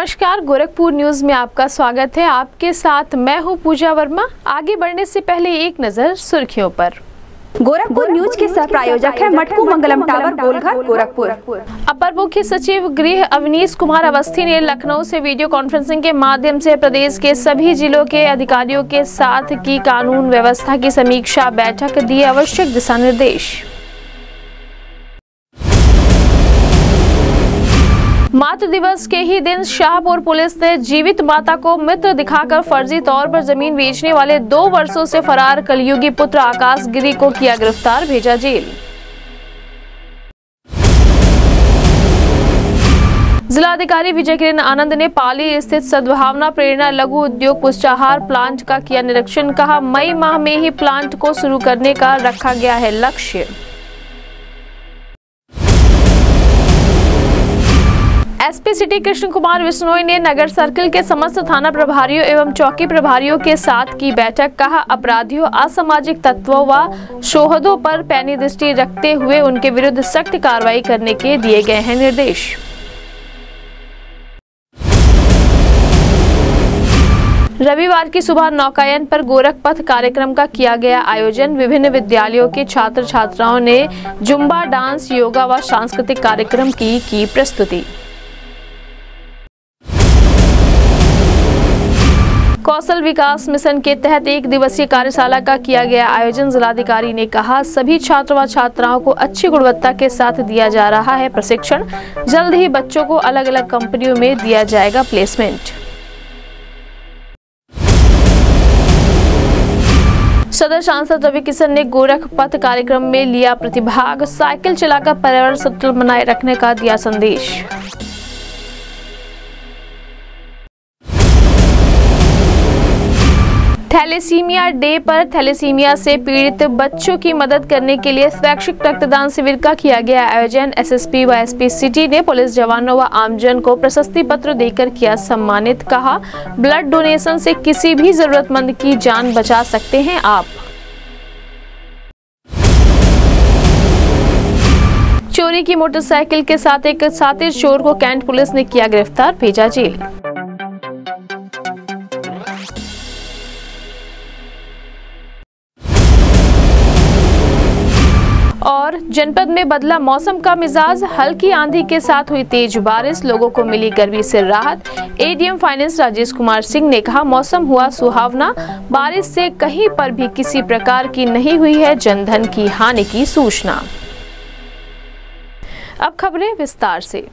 नमस्कार, गोरखपुर न्यूज में आपका स्वागत है। आपके साथ मैं हूं पूजा वर्मा। आगे बढ़ने से पहले एक नजर सुर्खियों पर। गोरखपुर न्यूज के सह प्रायोजक है मटकू मंगलम टावर, गोलघर, गोरखपुर। अपर मुख्य सचिव गृह अवनीश कुमार अवस्थी ने लखनऊ से वीडियो कॉन्फ्रेंसिंग के माध्यम से प्रदेश के सभी जिलों के अधिकारियों के साथ की कानून व्यवस्था की समीक्षा बैठक, दिए आवश्यक दिशा निर्देश। मातृ दिवस के ही दिन शाहपुर पुलिस ने जीवित माता को मित्र दिखाकर फर्जी तौर पर जमीन बेचने वाले 2 वर्षों से फरार कलयुगी पुत्र आकाश गिरी को किया गिरफ्तार, भेजा जेल। जिलाधिकारी विजय किरण आनंद ने पाली स्थित सद्भावना प्रेरणा लघु उद्योग पुष्टाहार प्लांट का किया निरीक्षण, कहा मई माह में ही प्लांट को शुरू करने का रखा गया है लक्ष्य। एसपी सिटी कृष्ण कुमार बिश्नोई ने नगर सर्किल के समस्त थाना प्रभारियों एवं चौकी प्रभारियों के साथ की बैठक, कहा अपराधियों, असामाजिक तत्वों व शोहदों पर पैनी दृष्टि रखते हुए उनके विरुद्ध सख्त कार्रवाई करने के दिए गए हैं निर्देश। रविवार की सुबह नौकायन पर गोरख पथ कार्यक्रम का किया गया आयोजन। विभिन्न विद्यालयों के छात्र छात्राओं ने जुम्बा, डांस, योगा व सांस्कृतिक कार्यक्रम की प्रस्तुति। कौशल विकास मिशन के तहत 1 दिवसीय कार्यशाला का किया गया आयोजन। जिलाधिकारी ने कहा सभी छात्र व छात्राओं को अच्छी गुणवत्ता के साथ दिया जा रहा है प्रशिक्षण। जल्द ही बच्चों को अलग अलग कंपनियों में दिया जाएगा प्लेसमेंट। सदर सांसद रवि किशन ने गोरख पथ कार्यक्रम में लिया प्रतिभाग। साइकिल चलाकर पर्यावरण संतुलन बनाए रखने का दिया संदेश। थैलेसीमिया डे पर थैलेसीमिया से पीड़ित बच्चों की मदद करने के लिए स्वैच्छिक रक्तदान शिविर का किया गया आयोजन। एसएसपी व एसपी सिटी ने पुलिस जवानों व आमजन को प्रशस्ति पत्र देकर किया सम्मानित, कहा ब्लड डोनेशन से किसी भी जरूरतमंद की जान बचा सकते हैं आप। चोरी की मोटरसाइकिल के साथ एक साथी चोर को कैंट पुलिस ने किया गिरफ्तार, भेजा जेल। और जनपद में बदला मौसम का मिजाज, हल्की आंधी के साथ हुई तेज बारिश, लोगों को मिली गर्मी से राहत। एडीएम फाइनेंस राजेश कुमार सिंह ने कहा मौसम हुआ सुहावना, बारिश से कहीं पर भी किसी प्रकार की नहीं हुई है जनधन की हानि की सूचना। अब खबरें विस्तार से।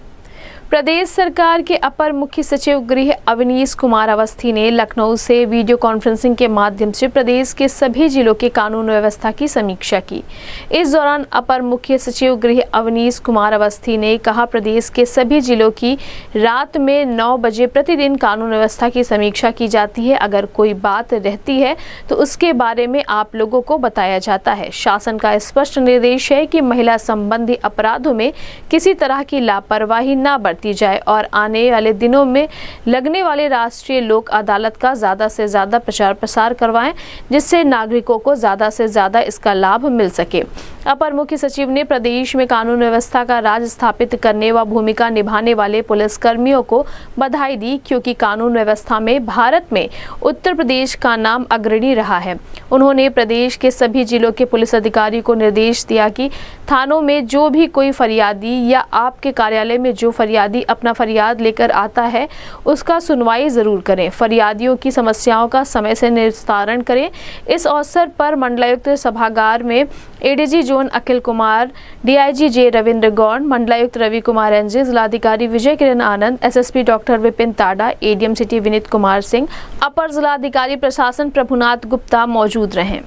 प्रदेश सरकार के अपर मुख्य सचिव गृह अवनीश कुमार अवस्थी ने लखनऊ से वीडियो कॉन्फ्रेंसिंग के माध्यम से प्रदेश के सभी जिलों के कानून व्यवस्था की समीक्षा की। इस दौरान अपर मुख्य सचिव गृह अवनीश कुमार अवस्थी ने कहा प्रदेश के सभी जिलों की रात में 9 बजे प्रतिदिन कानून व्यवस्था की समीक्षा की जाती है। अगर कोई बात रहती है तो उसके बारे में आप लोगों को बताया जाता है। शासन का स्पष्ट निर्देश है कि महिला संबंधी अपराधों में किसी तरह की लापरवाही न दी जाए और आने वाले दिनों में लगने वाले राष्ट्रीय लोक अदालत का ज्यादा से ज्यादा प्रचार प्रसार करवाएं, जिससे नागरिकों को ज्यादा से ज्यादा इसका लाभ मिल सके। अपर मुख्य सचिव ने प्रदेश में कानून व्यवस्था का राज स्थापित करने व भूमिका निभाने वाले पुलिस कर्मियों को बधाई दी, क्योंकि कानून व्यवस्था में भारत में उत्तर प्रदेश का नाम अग्रणी रहा है। उन्होंने प्रदेश के सभी जिलों के पुलिस अधिकारी को निर्देश दिया कि थानों में जो भी कोई फरियादी या आपके कार्यालय में जो फरियादी अपना फरियाद लेकर आता है उसका सुनवाई जरूर करें। फरियादियों की समस्याओं का समय से निस्तारण करें। इस अवसर पर मंडलायुक्त सभागार में ADG zone Akhil Kumar, DIG जे रविंद्र गौड़, मंडलायुक्त रवि कुमार एनजे, जिलाधिकारी Vijay Kiran Anand, SSP doctor Vipin ताडा, ADM city Vineet Kumar Singh, अपर जिलाधिकारी प्रशासन प्रभुनाथ गुप्ता मौजूद रहे।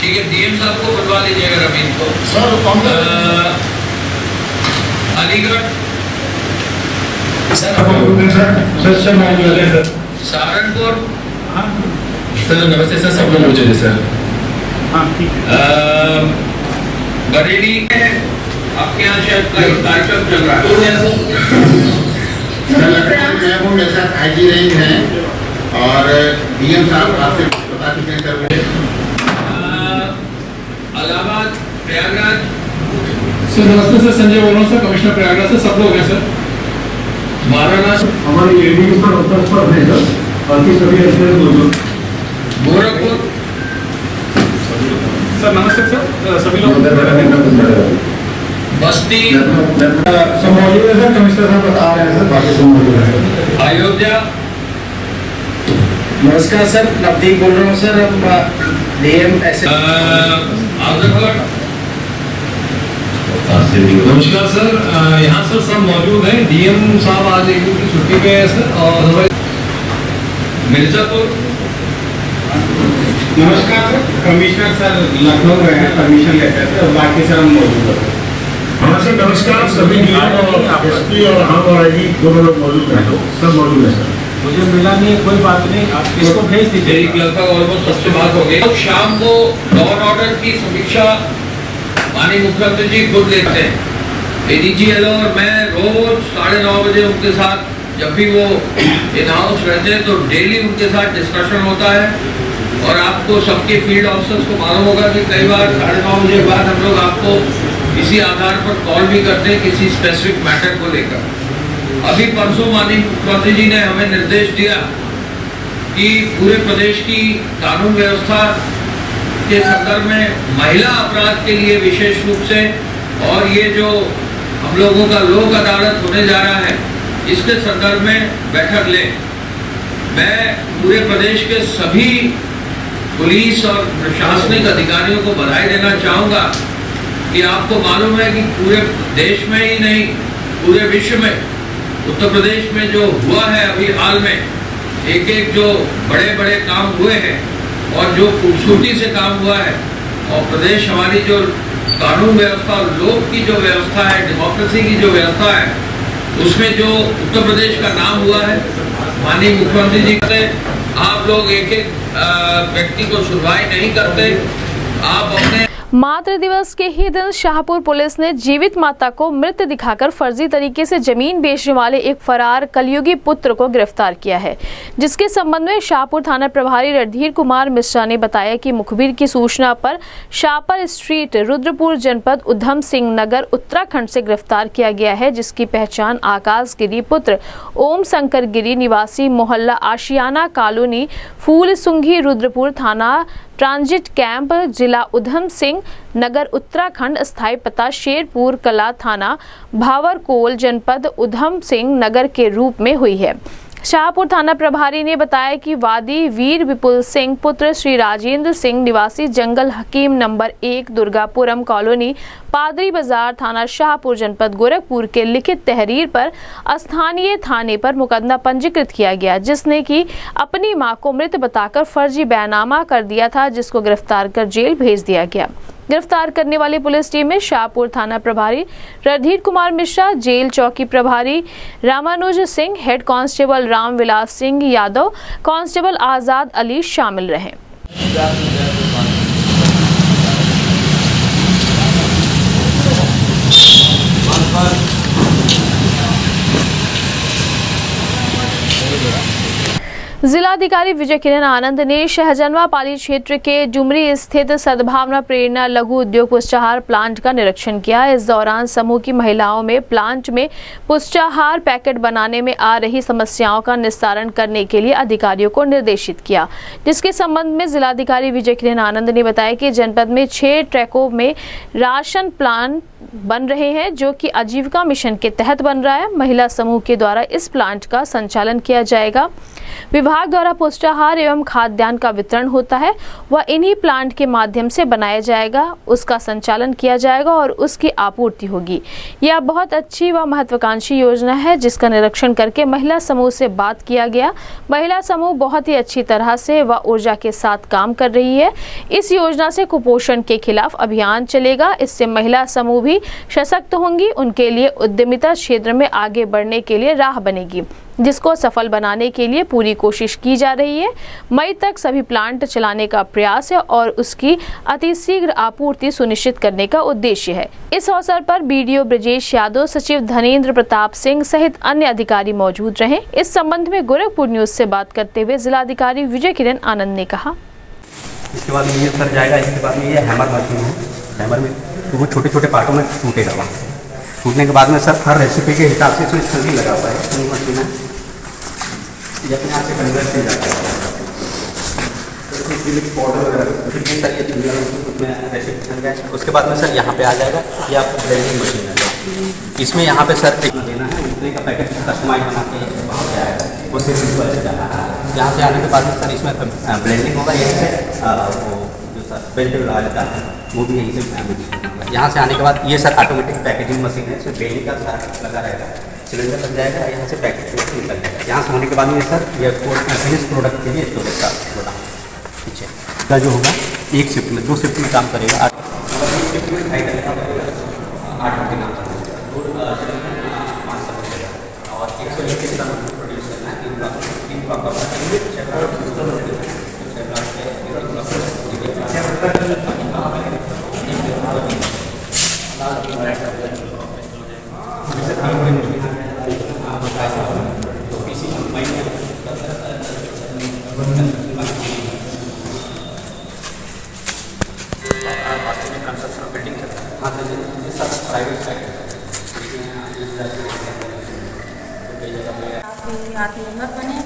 ठीक है, डीएम साहब को बुलवा लीजिएगा, रवीन को। अलीगढ़ सहारनपुर सर, नमस्ते सर, सब लोग मुझे सर। बरेली आपके यहाँ शायद कार्यक्रम चल रहा है। मेरे साथ आईजी रेंज हैं और डीएम साहब आपसे बता चुके हैं। प्रयागराज। सर नमस्ते सर, संजय बोल रहा हूँ सर, कमिश्नर प्रयागराज से। सब लोग हैं सर। वाराणसी, हमारी एडीओ पर उत्तर पर है सर, बाकी सभी ऐसे गोरखपुर। सर नमस्ते सर, सभी लोग बस्ती, सब मौजूद है सर। कमिश्नर साहब बता रहे हैं सर, बाकी सब मौजूद है। अयोध्या। नमस्कार सर, नवदीप बोल रहा हूँ सर, हम डीएम ऐसे। आजमगढ़। नमस्कार सर, यहाँ सर सब मौजूद हैं। डीएम साहब आज एक दिन की छुट्टी पे है सर, और मिर्जापुर। नमस्कार सर, कमिश्नर सर लखनऊ गए हैं, परमिशन लेते थे, और बाकी सर हम मौजूद हैं। हाँ सर नमस्कार, सभी एसपी और हम और आईजी दोनों लोग मौजूद हैं, सब मौजूद है सर। मुझे मिला नहीं, कोई बात नहीं, आप किसको भेज दीजिए। एक लगभग ऑलमोस्ट सबसे बात हो गई। तो शाम को लॉ एंड ऑर्डर की समीक्षा माननीय मुख्यमंत्री जी खुद लेते हैं। एडीजीएल और मैं रोज 9:30 बजे उनके साथ, जब भी वो इन हाउस रहते हैं तो डेली उनके साथ डिस्कशन होता है। और आपको सबके फील्ड ऑफिसर्स को मालूम होगा कि कई बार 9:30 बजे के बाद हम लोग आपको इसी आधार पर कॉल भी करते हैं किसी स्पेसिफिक मैटर को लेकर। अभी परसों माननीय मुख्यमंत्री जी ने हमें निर्देश दिया कि पूरे प्रदेश की कानून व्यवस्था के संदर्भ में महिला अपराध के लिए विशेष रूप से, और ये जो हम लोगों का लोक अदालत होने जा रहा है, इसके संदर्भ में बैठक लें। मैं पूरे प्रदेश के सभी पुलिस और प्रशासनिक अधिकारियों को बधाई देना चाहूँगा कि आपको मालूम है कि पूरे देश में ही नहीं, पूरे विश्व में उत्तर प्रदेश में जो हुआ है अभी हाल में, एक जो बड़े बड़े काम हुए हैं और जो खूबसूरती से काम हुआ है, और प्रदेश हमारी जो कानून व्यवस्था और लोक की जो व्यवस्था है, डेमोक्रेसी की जो व्यवस्था है, उसमें जो उत्तर प्रदेश का नाम हुआ है, माननीय मुख्यमंत्री जी से आप लोग एक व्यक्ति को सुनवाई नहीं करते, आप अपने। मातृ दिवस के ही दिन शाहपुर पुलिस ने जीवित माता को मृत दिखाकर फर्जी तरीके से जमीन बेचने वाले एक फरार कलयुगी पुत्र को गिरफ्तार किया है, जिसके संबंध में शाहपुर थाना प्रभारी रणधीर कुमार मिश्रा ने बताया कि मुखबिर की सूचना पर शाहपुर स्ट्रीट, रुद्रपुर जनपद, उधम सिंह नगर, उत्तराखंड से गिरफ्तार किया गया है, जिसकी पहचान आकाश गिरी पुत्र ओम शंकर गिरी निवासी मोहल्ला आशियाना कॉलोनी, फूल सुंघी, रुद्रपुर थाना ट्रांजिट कैंप, जिला उधम सिंह नगर, उत्तराखंड, स्थायी पता शेरपुर कला थाना भावरकोल, जनपद उधम सिंह नगर के रूप में हुई है। शाहपुर थाना प्रभारी ने बताया कि वादी वीर विपुल सिंह पुत्र श्री राजेंद्र सिंह निवासी जंगल हकीम नंबर 1 दुर्गापुरम कॉलोनी, पादरी बाजार, थाना शाहपुर, जनपद गोरखपुर के लिखित तहरीर पर स्थानीय थाने पर मुकदमा पंजीकृत किया गया, जिसने की अपनी मां को मृत बताकर फर्जी बयाननामा कर दिया था, जिसको गिरफ्तार कर जेल भेज दिया गया। गिरफ्तार करने वाली पुलिस टीम में शाहपुर थाना प्रभारी रणधीर कुमार मिश्रा, जेल चौकी प्रभारी Ramanuj Singh, head constable Ramvilas Singh Yadav, constable Azad Ali शामिल रहे। जिलाधिकारी विजय किरण आनंद ने शहजनवा पाली क्षेत्र के डुमरी स्थित सद्भावना प्रेरणा लघु उद्योग पुष्टाहार प्लांट का निरीक्षण किया। इस दौरान समूह की महिलाओं में प्लांट में पुष्टाहार पैकेट बनाने में आ रही समस्याओं का निस्तारण करने के लिए अधिकारियों को निर्देशित किया, जिसके संबंध में जिलाधिकारी विजय किरण आनंद ने बताया कि जनपद में 6 ट्रकों में राशन प्लांट बन रहे हैं, जो कि आजीविका मिशन के तहत बन रहा है। महिला समूह के द्वारा इस प्लांट का संचालन किया जाएगा। विभाग द्वारा पुष्टाहार एवं खाद्यान्न का वितरण होता है, वह इन्हीं प्लांट के माध्यम से बनाया जाएगा, उसका संचालन किया जाएगा और उसकी आपूर्ति होगी। यह बहुत अच्छी व महत्वाकांक्षी योजना है, जिसका निरीक्षण करके महिला समूह से बात किया गया। महिला समूह बहुत ही अच्छी तरह से व ऊर्जा के साथ काम कर रही है। इस योजना से कुपोषण के खिलाफ अभियान चलेगा, इससे महिला समूह भी सशक्त होंगी, उनके लिए उद्यमिता क्षेत्र में आगे बढ़ने के लिए राह बनेगी, जिसको सफल बनाने के लिए पूरी कोशिश की जा रही है। मई तक सभी प्लांट चलाने का प्रयास है और उसकी अतिशीघ्र आपूर्ति सुनिश्चित करने का उद्देश्य है। इस अवसर पर बीडीओ ब्रजेश यादव, सचिव धनेन्द्र प्रताप सिंह सहित अन्य अधिकारी मौजूद रहे। इस संबंध में गोरखपुर न्यूज से बात करते हुए जिलाधिकारी विजय किरण आनंद ने कहा, इसके बाद में ये सर जाएगा, इसके बाद में ये हैमर मशीन है, हैमर में तो वो छोटे छोटे पार्टों में टूटेगा वहाँ से। टूटने के बाद में सर हर रेसिपी के हिसाब से इसमें छन्नी लगा हुआ है, छन्नी मशीन है, ये अपने आप से कन्वर्ट हो जाता है। पाउडर वगैरह फिर सर ये उसमें रेसिपी छन गया। उसके बाद में सर यहाँ पे आ जाएगा, ये आप ब्लेंडिंग मशीन है, इसमें यहाँ पे सर एक देना है, इतने का पैकेट कस्टमाइज बना के वहाँ पे आएगा, वो सिर्फ ऊपर से जाना है। यहाँ से आने के बाद में सर इसमें ब्लेंडिंग होगा, यहीं से वो जो सर बेल्ट लगा जाता है वो भी यहीं से होगा। यहाँ से आने के बाद ये सर ऑटोमेटिक पैकेजिंग मशीन है, इसमें बेलिंग का सारा लगा रहेगा, सिलेंडर लग जाएगा, यहाँ से पैकेट निकल जाएगा। यहाँ से होने के बाद में सर ये फिनिश प्रोडक्ट के लिए स्टोरेज का प्रोडक्ट पीछे का जो होगा एक शिफ्ट में 2 शिफ्ट में काम करेगा। 8 शिफ्ट में 8 घंटे काम और 100 प्रोड्यूस करना है। 3 आत्मनिर्भर बने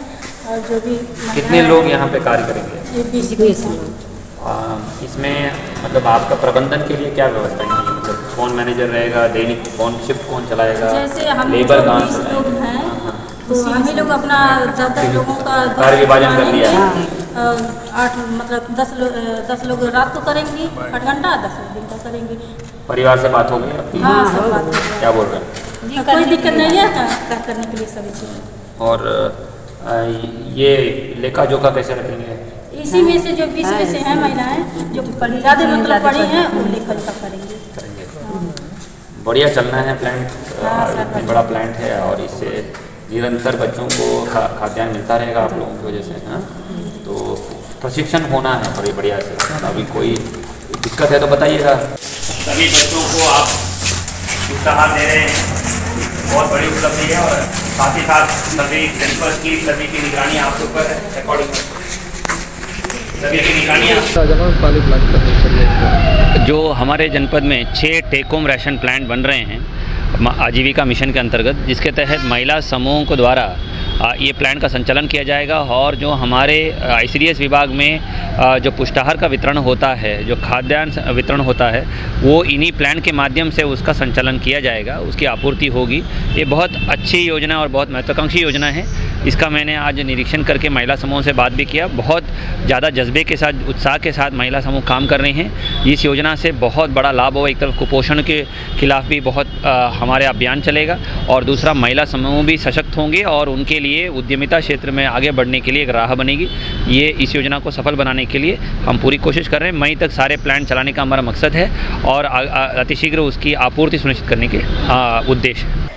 और जो भी कितने लोग यहाँ पे कार्य करेंगे? 20 लोग। इसमें मतलब आपका प्रबंधन के लिए क्या व्यवस्था है? मतलब कौन मैनेजर रहेगा, दैनिक कौन शिफ्ट कौन चलाएगा, जैसे हम लेबर कहाँ 20 लोग हैं तो हम ही लोग अपना 10 लोगों का कार्य विभाजन कर लिया है। 8 मतलब 10 लोग रात को करेंगे 8 घंटा, 10 लोग दिन का करेंगे। परिवार से बात हो गई आपकी? हाँ, सब बात हो गई। क्या बोल रहे हैं? कोई दिक्कत नहीं है कार्य करने के लिए सभी चीज़। और ये लेखा जोखा कैसे रखेंगे? इसी में से जो 20 में से हैं महिलाएं जो ज़्यादा मतलब पढ़ी हैं वो लेखा जोखा करेंगे। बढ़िया चलना है प्लांट, इतना बड़ा प्लांट है और इससे निरंतर बच्चों को खाद्यान्न मिलता रहेगा आप लोगों की वजह से। हाँ, तो प्रशिक्षण होना है बड़ी बढ़िया से। अभी कोई दिक्कत है तो बताइएगा। सभी बच्चों को आप उत्साह दे रहे हैं, बहुत बड़ी उपलब्धि है और साथ ही साथ सभी जनपद की सभी की निगरानी आपके ऊपर है। अकॉर्डिंग सभी की निगरानी जो हमारे जनपद में 6 टेक होम राशन प्लांट बन रहे हैं आजीविका मिशन के अंतर्गत, जिसके तहत महिला समूहों को द्वारा ये प्लांट का संचालन किया जाएगा। और जो हमारे ICDS विभाग में जो पुष्टाहार का वितरण होता है, जो खाद्यान्न वितरण होता है, वो इन्हीं प्लांट के माध्यम से उसका संचालन किया जाएगा, उसकी आपूर्ति होगी। ये बहुत अच्छी योजना और बहुत महत्वाकांक्षी योजना है। इसका मैंने आज निरीक्षण करके महिला समूह से बात भी किया। बहुत ज़्यादा जज्बे के साथ, उत्साह के साथ महिला समूह काम कर रहे हैं। इस योजना से बहुत बड़ा लाभ होगा। एक तरफ कुपोषण के खिलाफ भी बहुत हमारे अभियान चलेगा और दूसरा महिला समूह भी सशक्त होंगे और उनके लिए उद्यमिता क्षेत्र में आगे बढ़ने के लिए एक राह बनेगी। ये इस योजना को सफल बनाने के लिए हम पूरी कोशिश कर रहे हैं। मई तक सारे प्लांट चलाने का हमारा मकसद है और अतिशीघ्र उसकी आपूर्ति सुनिश्चित करने के उद्देश्य है।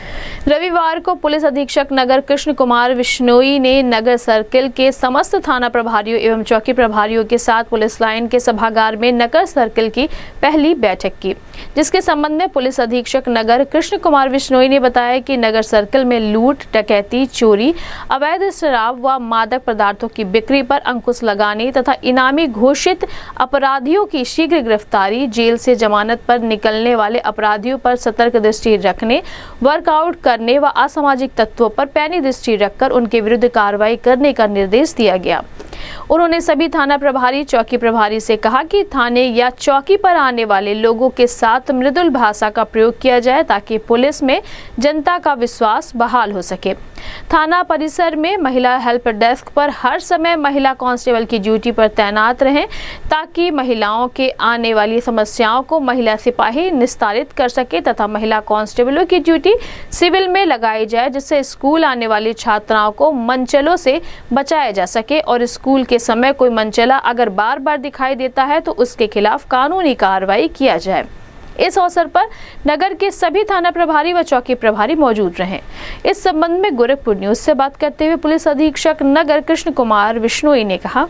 रविवार को पुलिस अधीक्षक नगर कृष्ण कुमार विश्नोई ने नगर सर्किल के समस्त थाना प्रभारियों एवं चौकी प्रभारियों के साथ पुलिस लाइन के सभागार में नगर सर्किल की पहली बैठक की, जिसके संबंध में पुलिस अधीक्षक नगर कृष्ण कुमार विश्नोई ने बताया कि नगर सर्किल में लूट, डकैती, चोरी, अवैध शराब व मादक पदार्थों की बिक्री पर अंकुश लगाने तथा इनामी घोषित अपराधियों की शीघ्र गिरफ्तारी, जेल से जमानत पर निकलने वाले अपराधियों पर सतर्क दृष्टि रखने, वर्कआउट करने व असामाजिक तत्वों पर पैनी दृष्टि रखकर उनके विरुद्ध कार्रवाई करने का निर्देश दिया गया। उन्होंने सभी थाना प्रभारी, चौकी प्रभारी से कहा कि थाने या चौकी पर आने वाले लोगों के साथ मृदुल भाषा का प्रयोग किया जाए ताकि पुलिस में जनता का विश्वास बहाल हो सके। थाना परिसर में महिला हेल्प डेस्क पर हर समय महिला कांस्टेबल की ड्यूटी पर तैनात रहें ताकि महिलाओं के आने वाली समस्याओं को महिला सिपाही निस्तारित कर सके तथा महिला कांस्टेबलों की ड्यूटी सिविल में लगाई जाए, जिससे स्कूल आने वाली छात्राओं को मनचलों से बचाया जा सके और स्कूल के समय कोई मनचला अगर बार बार दिखाई देता है तो उसके खिलाफ कानूनी कार्रवाई किया जाए। इस अवसर पर नगर के सभी थाना प्रभारी व चौकी प्रभारी मौजूद रहे। इस संबंध में गोरखपुर न्यूज से बात करते हुए पुलिस अधीक्षक नगर कृष्ण कुमार विश्नोई ने कहा,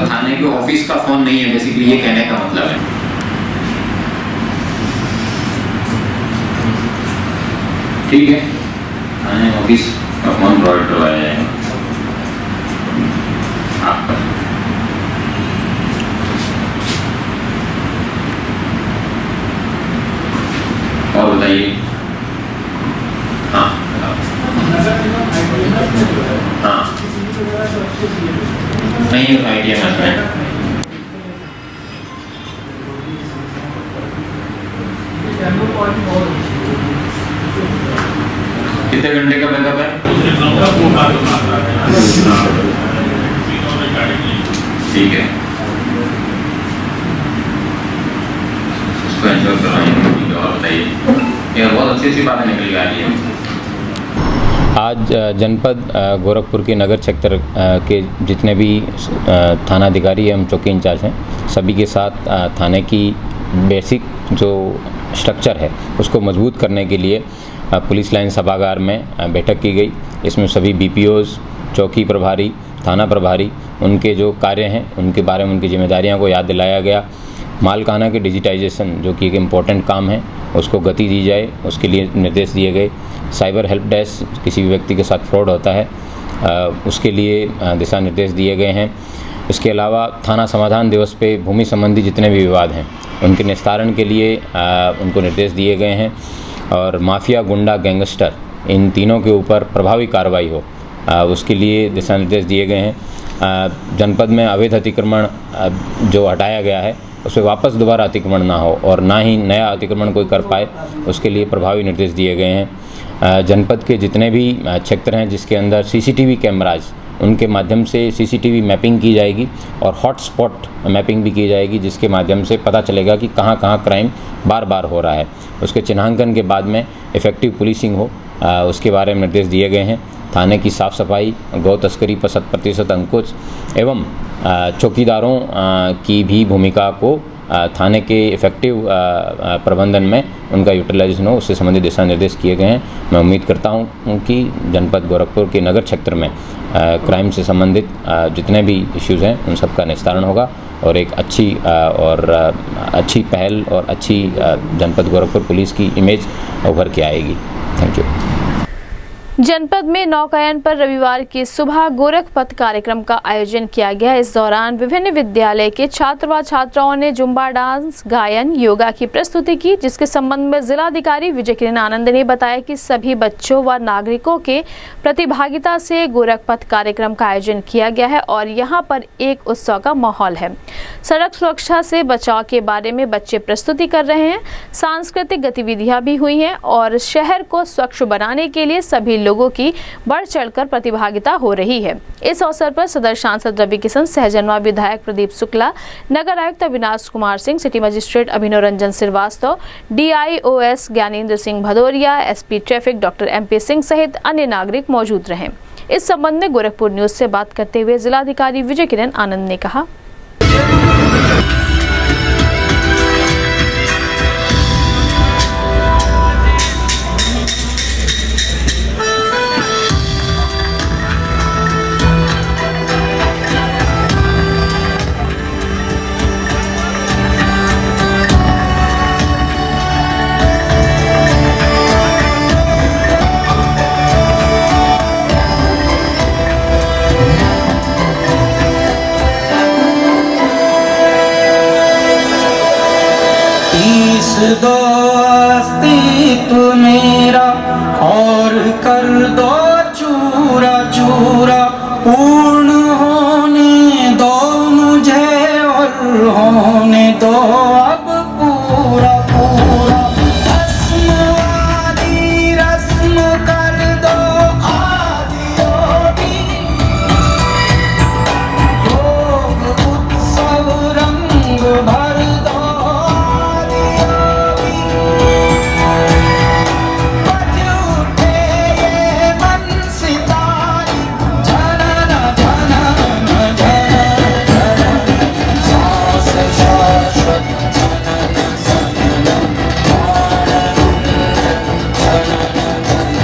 थाने के ऑफिस का फोन नहीं है, बेसिकली ये कहने का मतलब है। ठीक है, थाने ऑफिस का फॉर्म प्रोवाइड करवाया जाएगा आपका। और बताइए। हाँ हाँ, नहीं आइडिया में कितने घंटे का बैकअप है? ठीक है, इसको एंश्योर करवाएंगे। और बताइए, ये बहुत अच्छी सी बातें निकल गई है। आज जनपद गोरखपुर के नगर क्षेत्र के जितने भी थानाधिकारी एवं चौकी इंचार्ज हैं, सभी के साथ थाने की बेसिक जो स्ट्रक्चर है उसको मजबूत करने के लिए पुलिस लाइन सभागार में बैठक की गई। इसमें सभी बीपीओज़, चौकी प्रभारी, थाना प्रभारी, उनके जो कार्य हैं उनके बारे में उनकी जिम्मेदारियों को याद दिलाया गया। मालखाना के डिजिटाइजेशन जो कि एक इम्पोर्टेंट काम है उसको गति दी जाए, उसके लिए निर्देश दिए गए। साइबर हेल्प डेस्क, किसी भी व्यक्ति के साथ फ्रॉड होता है उसके लिए दिशा निर्देश दिए गए हैं। इसके अलावा थाना समाधान दिवस पे भूमि संबंधी जितने भी विवाद हैं उनके निस्तारण के लिए उनको निर्देश दिए गए हैं। और माफिया, गुंडा, गैंगस्टर, इन तीनों के ऊपर प्रभावी कार्रवाई हो उसके लिए दिशा निर्देश दिए गए हैं। जनपद में अवैध अतिक्रमण जो हटाया गया है उस पर वापस दोबारा अतिक्रमण ना हो और ना ही नया अतिक्रमण कोई कर पाए, उसके लिए प्रभावी निर्देश दिए गए हैं। जनपद के जितने भी क्षेत्र हैं जिसके अंदर सीसीटीवी कैमराज, उनके माध्यम से सीसीटीवी मैपिंग की जाएगी और हॉटस्पॉट मैपिंग भी की जाएगी, जिसके माध्यम से पता चलेगा कि कहाँ कहाँ क्राइम बार बार हो रहा है। उसके चिन्हांकन के बाद में इफ़ेक्टिव पुलिसिंग हो उसके बारे में निर्देश दिए गए हैं। थाने की साफ़ सफाई, गौ तस्करी पर 100% अंकुश एवं चौकीदारों की भी भूमिका को थाने के इफ़ेक्टिव प्रबंधन में उनका यूटिलाइजेशन हो, उससे संबंधित दिशा निर्देश किए गए हैं। मैं उम्मीद करता हूं कि जनपद गोरखपुर के नगर क्षेत्र में क्राइम से संबंधित जितने भी इश्यूज़ हैं उन सब का निस्तारण होगा और एक अच्छी अच्छी पहल और अच्छी जनपद गोरखपुर पुलिस की इमेज उभर के आएगी। Thank you. जनपद में नौकायन पर रविवार की सुबह गोरख पथ कार्यक्रम का आयोजन किया गया। इस दौरान विभिन्न विद्यालय के छात्र व छात्राओं ने जुम्बा डांस, गायन, योगा की प्रस्तुति की, जिसके संबंध में जिलाधिकारी विजय किरण आनंद ने बताया कि सभी बच्चों व नागरिकों के प्रतिभागिता से गोरख पथ कार्यक्रम का आयोजन किया गया है और यहाँ पर एक उत्सव का माहौल है। सड़क सुरक्षा से बचाव के बारे में बच्चे प्रस्तुति कर रहे हैं, सांस्कृतिक गतिविधियां भी हुई हैं और शहर को स्वच्छ बनाने के लिए सभी लोगों की बढ़ चढ़कर प्रतिभागिता हो रही है। इस अवसर पर सदर सांसद रवि किशन, सहजनवा विधायक प्रदीप शुक्ला, नगर आयुक्त Avinash Kumar Singh, city magistrate Abhinav Ranjan Srivastava, DIOS Gyanendra Singh Bhadauria, SP traffic doctor MP Singh सहित अन्य नागरिक मौजूद रहे। इस संबंध में गोरखपुर न्यूज से बात करते हुए जिलाधिकारी विजय किरण आनंद ने कहा, दो अस्तित्व मेरा और कर दो चूरा चूरा, पूर्ण होने दो मुझे और होने दो अब पूरा पूरा। रस्मवादी रस्म कर दो आदियोगी, योग उत्सव रंग भर दो।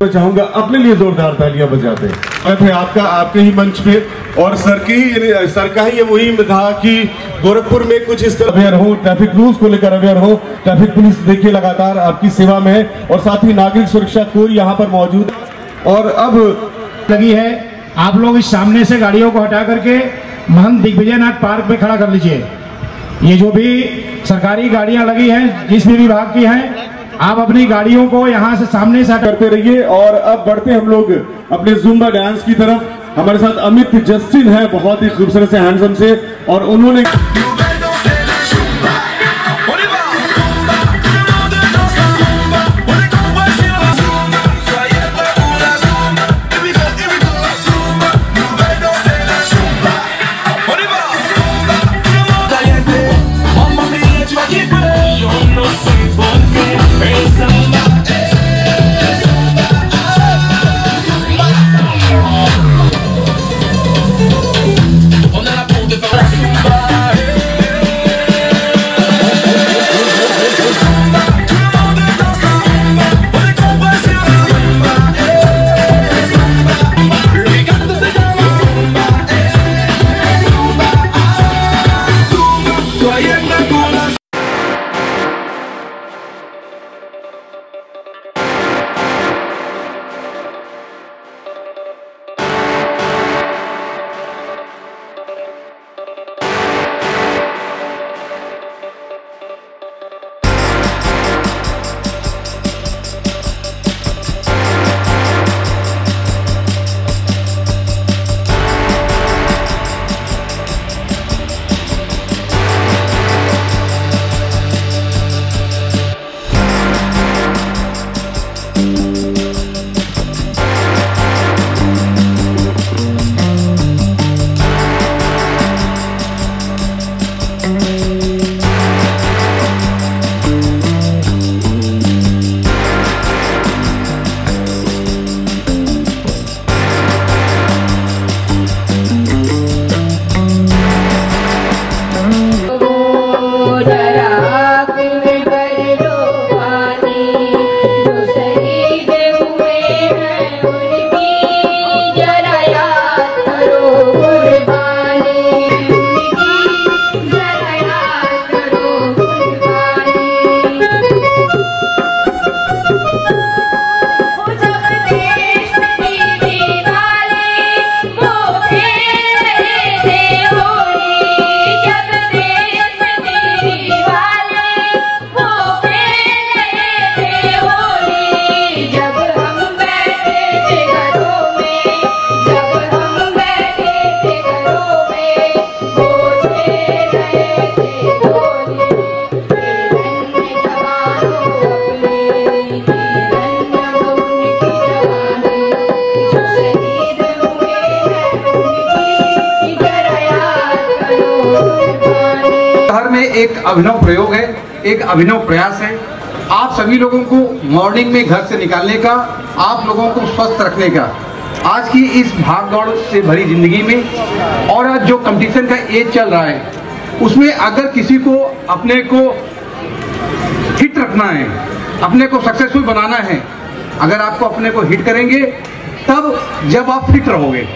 मैं चाहूंगा अपने लिए जोरदार तालियां बजाते थे आपके ही मंच पे। और सर का ही ये मुहिम था कि गोरखपुर में कुछ इस तरह अवेयर हो, ट्रैफिक रूल्स को लेकर अवेयर हो। ट्रैफिक पुलिस देखिए लगातार आपकी सेवा में है और साथ ही नागरिक सुरक्षा कोर यहाँ पर मौजूद और अब लगी है। आप लोग इस सामने से गाड़ियों को हटा करके महंत दिग्विजयनाथ पार्क पे खड़ा कर लीजिए। ये जो भी सरकारी गाड़ियां लगी हैं, जिस भी विभाग की हैं, आप अपनी गाड़ियों को यहाँ से सामने से करते रहिए। और अब बढ़ते हम लोग अपने जुम्बा डांस की तरफ। हमारे साथ अमित जस्टिन है, बहुत ही खूबसूरत से हैंडसम से, और उन्होंने एक अभिनव प्रयोग है, एक अभिनव प्रयास है। आप सभी लोगों को मॉर्निंग में घर से निकालने का, आप लोगों को स्वस्थ रखने का, आज की इस भागदौड़ से भरी जिंदगी में और आज जो कंपटीशन का एज चल रहा है उसमें अगर किसी को अपने को हिट रखना है, अपने को सक्सेसफुल बनाना है, अगर आपको अपने को हिट करेंगे तब जब आप फिट रहोगे।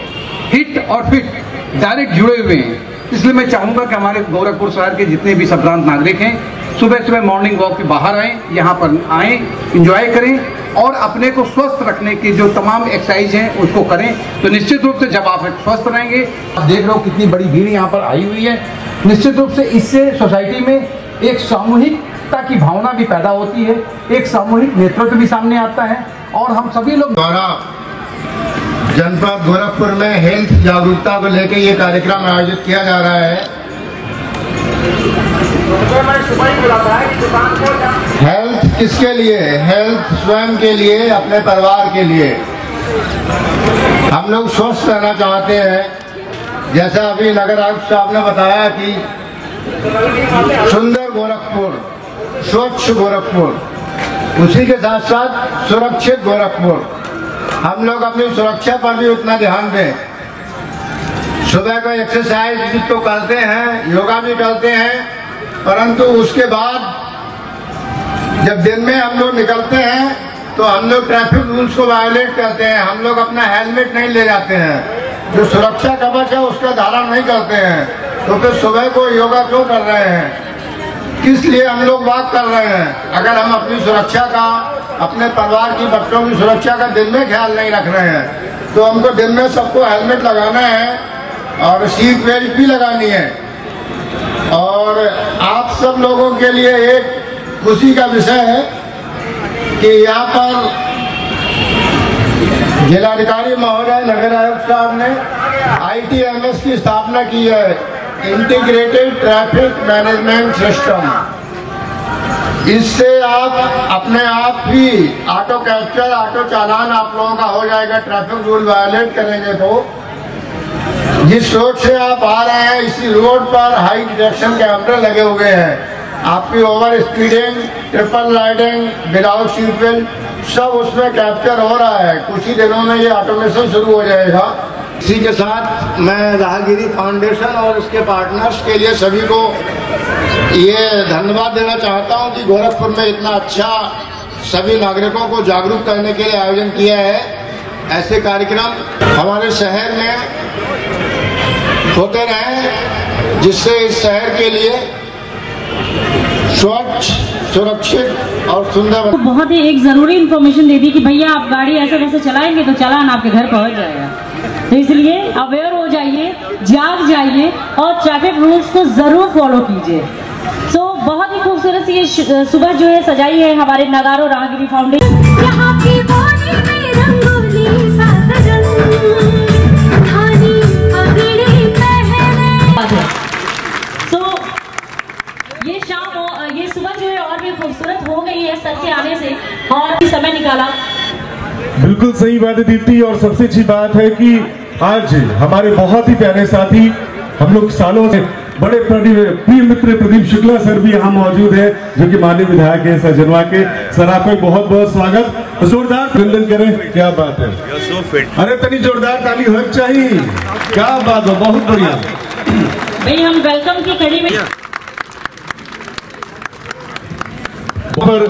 हिट और फिट डायरेक्ट जुड़े हुए हैं। इसलिए मैं चाहूँगा कि हमारे गोरखपुर शहर के जितने भी संभ्रांत नागरिक हैं सुबह सुबह मॉर्निंग वॉक पे बाहर आएँ, यहाँ पर आएँ, इंजॉय करें और अपने को स्वस्थ रखने की जो तमाम एक्सरसाइज हैं उसको करें। तो निश्चित रूप से जब आप स्वस्थ रहेंगे, आप देख रहे हो कितनी बड़ी भीड़ यहाँ पर आई हुई है, निश्चित रूप से इससे सोसाइटी में एक सामूहिकता की भावना भी पैदा होती है, एक सामूहिक नेतृत्व भी सामने आता है और हम सभी लोग द्वारा जनपद गोरखपुर में हेल्थ जागरूकता को लेकर ये कार्यक्रम आयोजित किया जा रहा है। हेल्थ किसके लिए? हेल्थ स्वयं के लिए, अपने परिवार के लिए। हम लोग स्वस्थ रहना चाहते हैं। जैसा अभी नगर आयुक्त साहब ने बताया कि सुंदर गोरखपुर, स्वच्छ गोरखपुर, उसी के साथ साथ सुरक्षित गोरखपुर। हम लोग अपनी सुरक्षा पर भी उतना ध्यान दें। सुबह को एक्सरसाइज तो करते हैं, योगा भी करते हैं, परंतु उसके बाद जब दिन में हम लोग निकलते हैं तो हम लोग ट्रैफिक रूल्स को वायोलेट करते हैं, हम लोग अपना हेलमेट नहीं ले जाते हैं, जो सुरक्षा कवच है उसका धारण नहीं करते हैं, तो फिर सुबह को योगा क्यों कर रहे हैं? किस लिए हम लोग वॉक कर रहे हैं? अगर हम अपनी सुरक्षा का, अपने परिवार की, बच्चों की सुरक्षा का दिन में ख्याल नहीं रख रहे हैं, तो हमको दिन में सबको हेलमेट लगाना है और सीट बेल्ट भी लगानी है। और आप सब लोगों के लिए एक खुशी का विषय है कि यहाँ पर जिलाधिकारी महोदय, नगर आयुक्त साहब ने ITMS की स्थापना की है, इंटीग्रेटेड ट्रैफिक मैनेजमेंट सिस्टम। इससे आप अपने आप ही ऑटो कैप्चर, ऑटो चालान आप लोगों का हो जाएगा। ट्रैफिक रूल वायोलेट करेंगे तो जिस रोड से आप आ रहे हैं, इसी रोड पर हाई डिटेक्शन कैमरे लगे हुए हैं। आपकी over speeding, triple riding, without seat belt सब उसमें कैप्चर हो रहा है। कुछ ही दिनों में ये ऑटोमेशन शुरू हो जाएगा। इसी के साथ मैं राहगिरी फाउंडेशन और उसके पार्टनर्स के लिए सभी को ये धन्यवाद देना चाहता हूं कि गोरखपुर में इतना अच्छा सभी नागरिकों को जागरूक करने के लिए आयोजन किया है। ऐसे कार्यक्रम हमारे शहर में होते रहे, जिससे इस शहर के लिए स्वच्छ, सुरक्षित और सुंदर। बहुत ही एक जरूरी इन्फॉर्मेशन दे दी कि भैया आप गाड़ी ऐसे वैसे चलाएंगे तो चालान आपके घर पहुंच जाएगा, तो इसलिए अवेयर हो जाइए, जाग जाइए और ट्रैफिक रूल्स को जरूर फॉलो कीजिए। सो बहुत ही खूबसूरत सी ये सुबह जो है सजाई है हमारे नगारो राहगिरी फाउंडेशन। ये शाम, ये सुबह जो है और भी खूबसूरत हो गई है सर के आने से, और समय निकाला। बिल्कुल सही बात है दीप्ति, और सबसे अच्छी बात है कि आज हमारे बहुत ही प्यारे साथी, हम लोग सालों से बड़े प्रिय मित्र प्रदीप शुक्ला सर भी यहाँ मौजूद है, जो कि माननीय विधायक है सजनवा के। सर आपका बहुत बहुत स्वागत, जोरदार अभिनंदन करें। क्या बात है, अरे तनी जोरदार ताली हो चाहिए। क्या बात है, बहुत बढ़िया भाई। हम वेलकम की कड़ी में पर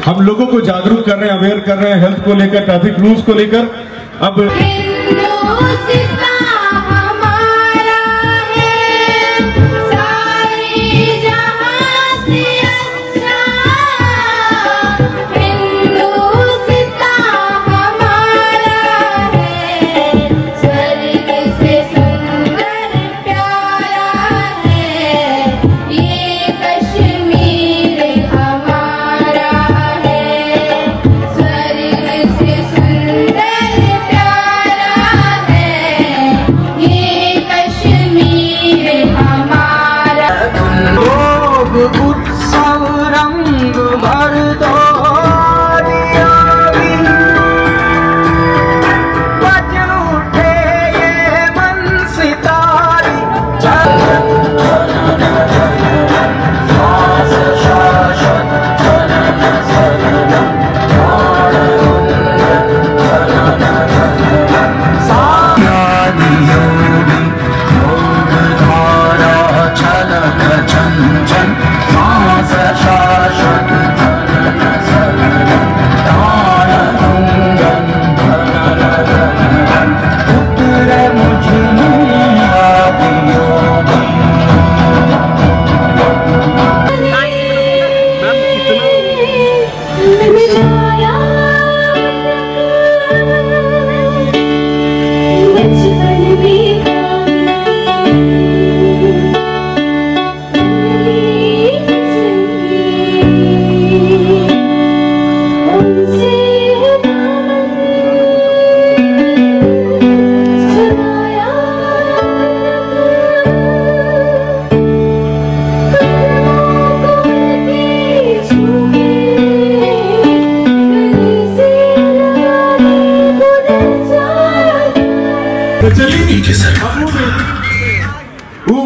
हम लोगों को जागरूक कर रहे हैं, अवेयर कर रहे हैं हेल्थ को लेकर, ट्रैफिक रूल्स को लेकर। अब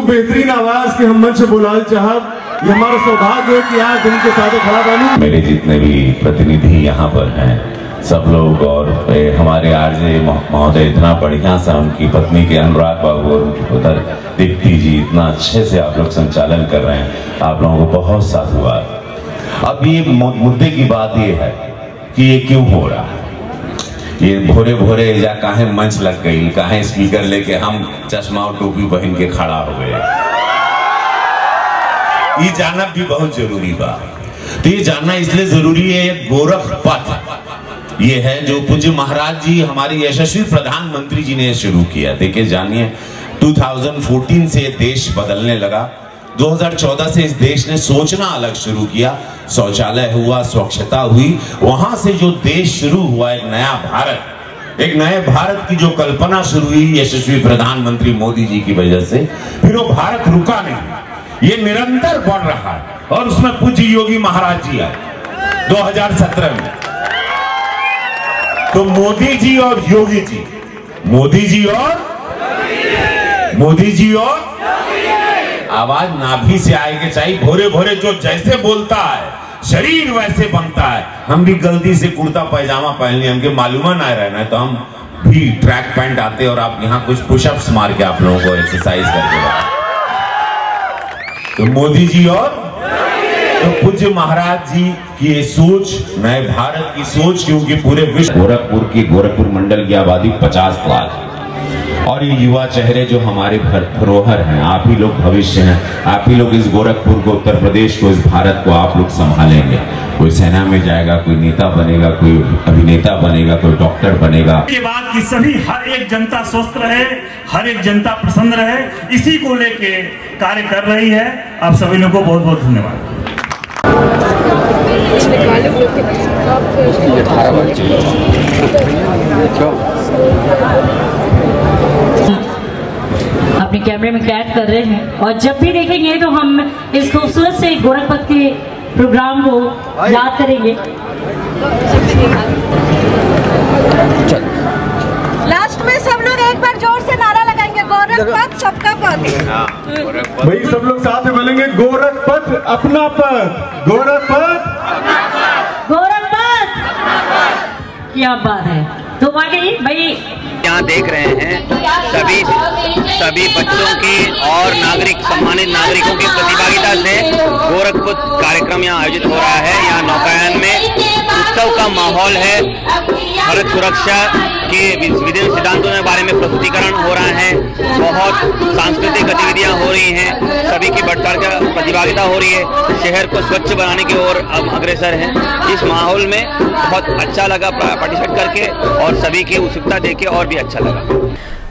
बेहतरीन आवाज के हम मंच बुलाल चाहब, ये हमारा सौभाग्य है कि आज उनके साथ खड़ा बानी। मेरे जितने भी प्रतिनिधि यहाँ पर हैं सब लोग, और हमारे आरजे महोदय इतना बढ़िया सा, उनकी पत्नी के अनुराग बाबू और उनकी पुत्र दीप्ति जी इतना अच्छे से आप लोग संचालन कर रहे हैं, आप लोगों को बहुत साधुवाद। अब ये मुद्दे की बात ये है कि ये क्यों हो रहा है, ये भोरे भोरे या काहे मंच लग गई, काहे स्पीकर लेके हम चश्मा और टोपी पहन के खड़ा हो गए। ये जानना भी बहुत जरूरी बा। तो ये जानना इसलिए जरूरी है, गोरख पथ ये है जो पूज्य महाराज जी हमारे यशस्वी प्रधानमंत्री जी ने शुरू किया। देखिए जानिए, 2014 से देश बदलने लगा। 2014 से इस देश ने सोचना अलग शुरू किया, शौचालय हुआ, स्वच्छता हुई, वहां से जो देश शुरू हुआ एक नया भारत, एक नए भारत की जो कल्पना शुरू हुई यशस्वी प्रधानमंत्री मोदी जी की वजह से, फिर वो भारत रुका नहीं, ये निरंतर बढ़ रहा है। और उसमें पूज्य योगी महाराज जी आए 2017 में। तो मोदी जी और योगी जी, मोदी जी और आवाज नाभि से आएगी चाहिए। भोरे भोरे जो जैसे बोलता है शरीर वैसे बनता है। हम भी गलती से कुर्ता पैजामा पहन लिए, हमके मालूम ना रहना, तो हम भी ट्रैक पैंट आते और आप यहाँ कुछ पुशअप्स मार के आप लोगों को एक्सरसाइज करके। तो मोदी जी और तो पूज्य महाराज जी की ये सोच, नए भारत की सोच, क्योंकि पूरे विश्व गोरखपुर मंडल की आबादी 50 लाख और ये युवा चेहरे जो हमारे धरोहर हैं, आप ही लोग भविष्य हैं, आप ही लोग इस गोरखपुर को, उत्तर प्रदेश को, इस भारत को आप लोग संभालेंगे। कोई सेना में जाएगा, कोई नेता बनेगा, कोई अभिनेता बनेगा, कोई डॉक्टर बनेगा। के बाद कि सभी हर एक जनता स्वस्थ रहे, हर एक जनता प्रसन्न रहे, इसी को लेके कार्य कर रही है। आप सभी लोगों को बहुत बहुत धन्यवाद। अपने कैमरे में कैद कर रहे हैं और जब भी देखेंगे तो हम इस खूबसूरत से गोरखपथ के प्रोग्राम को याद करेंगे। लास्ट में सब लोग एक बार जोर से नारा लगाएंगे, गोरखपथ सबका पथ। भाई सब लोग साथ में बोलेंगे, गोरखपथ अपना पथ, गोरखपथ गोरखपथ। क्या बात है। तो वाकई भाई यहाँ देख रहे हैं सभी बच्चों की और सम्मानित नागरिकों की प्रतिभागिता से गोरखपुर कार्यक्रम यहाँ आयोजित हो रहा है। यहाँ नौकायन में उत्सव का माहौल है। सड़क सुरक्षा के विभिन्न सिद्धांतों के बारे में प्रस्तुतिकरण हो रहा है। बहुत सांस्कृतिक गतिविधियाँ हो रही हैं, सभी की बढ़ चढ़ कर प्रतिभागिता हो रही है। शहर को स्वच्छ बनाने की ओर अब अग्रसर है। इस माहौल में बहुत अच्छा लगा पार्टिसिपेट करके और सभी की उत्सुकता देख के और भी अच्छा लगा।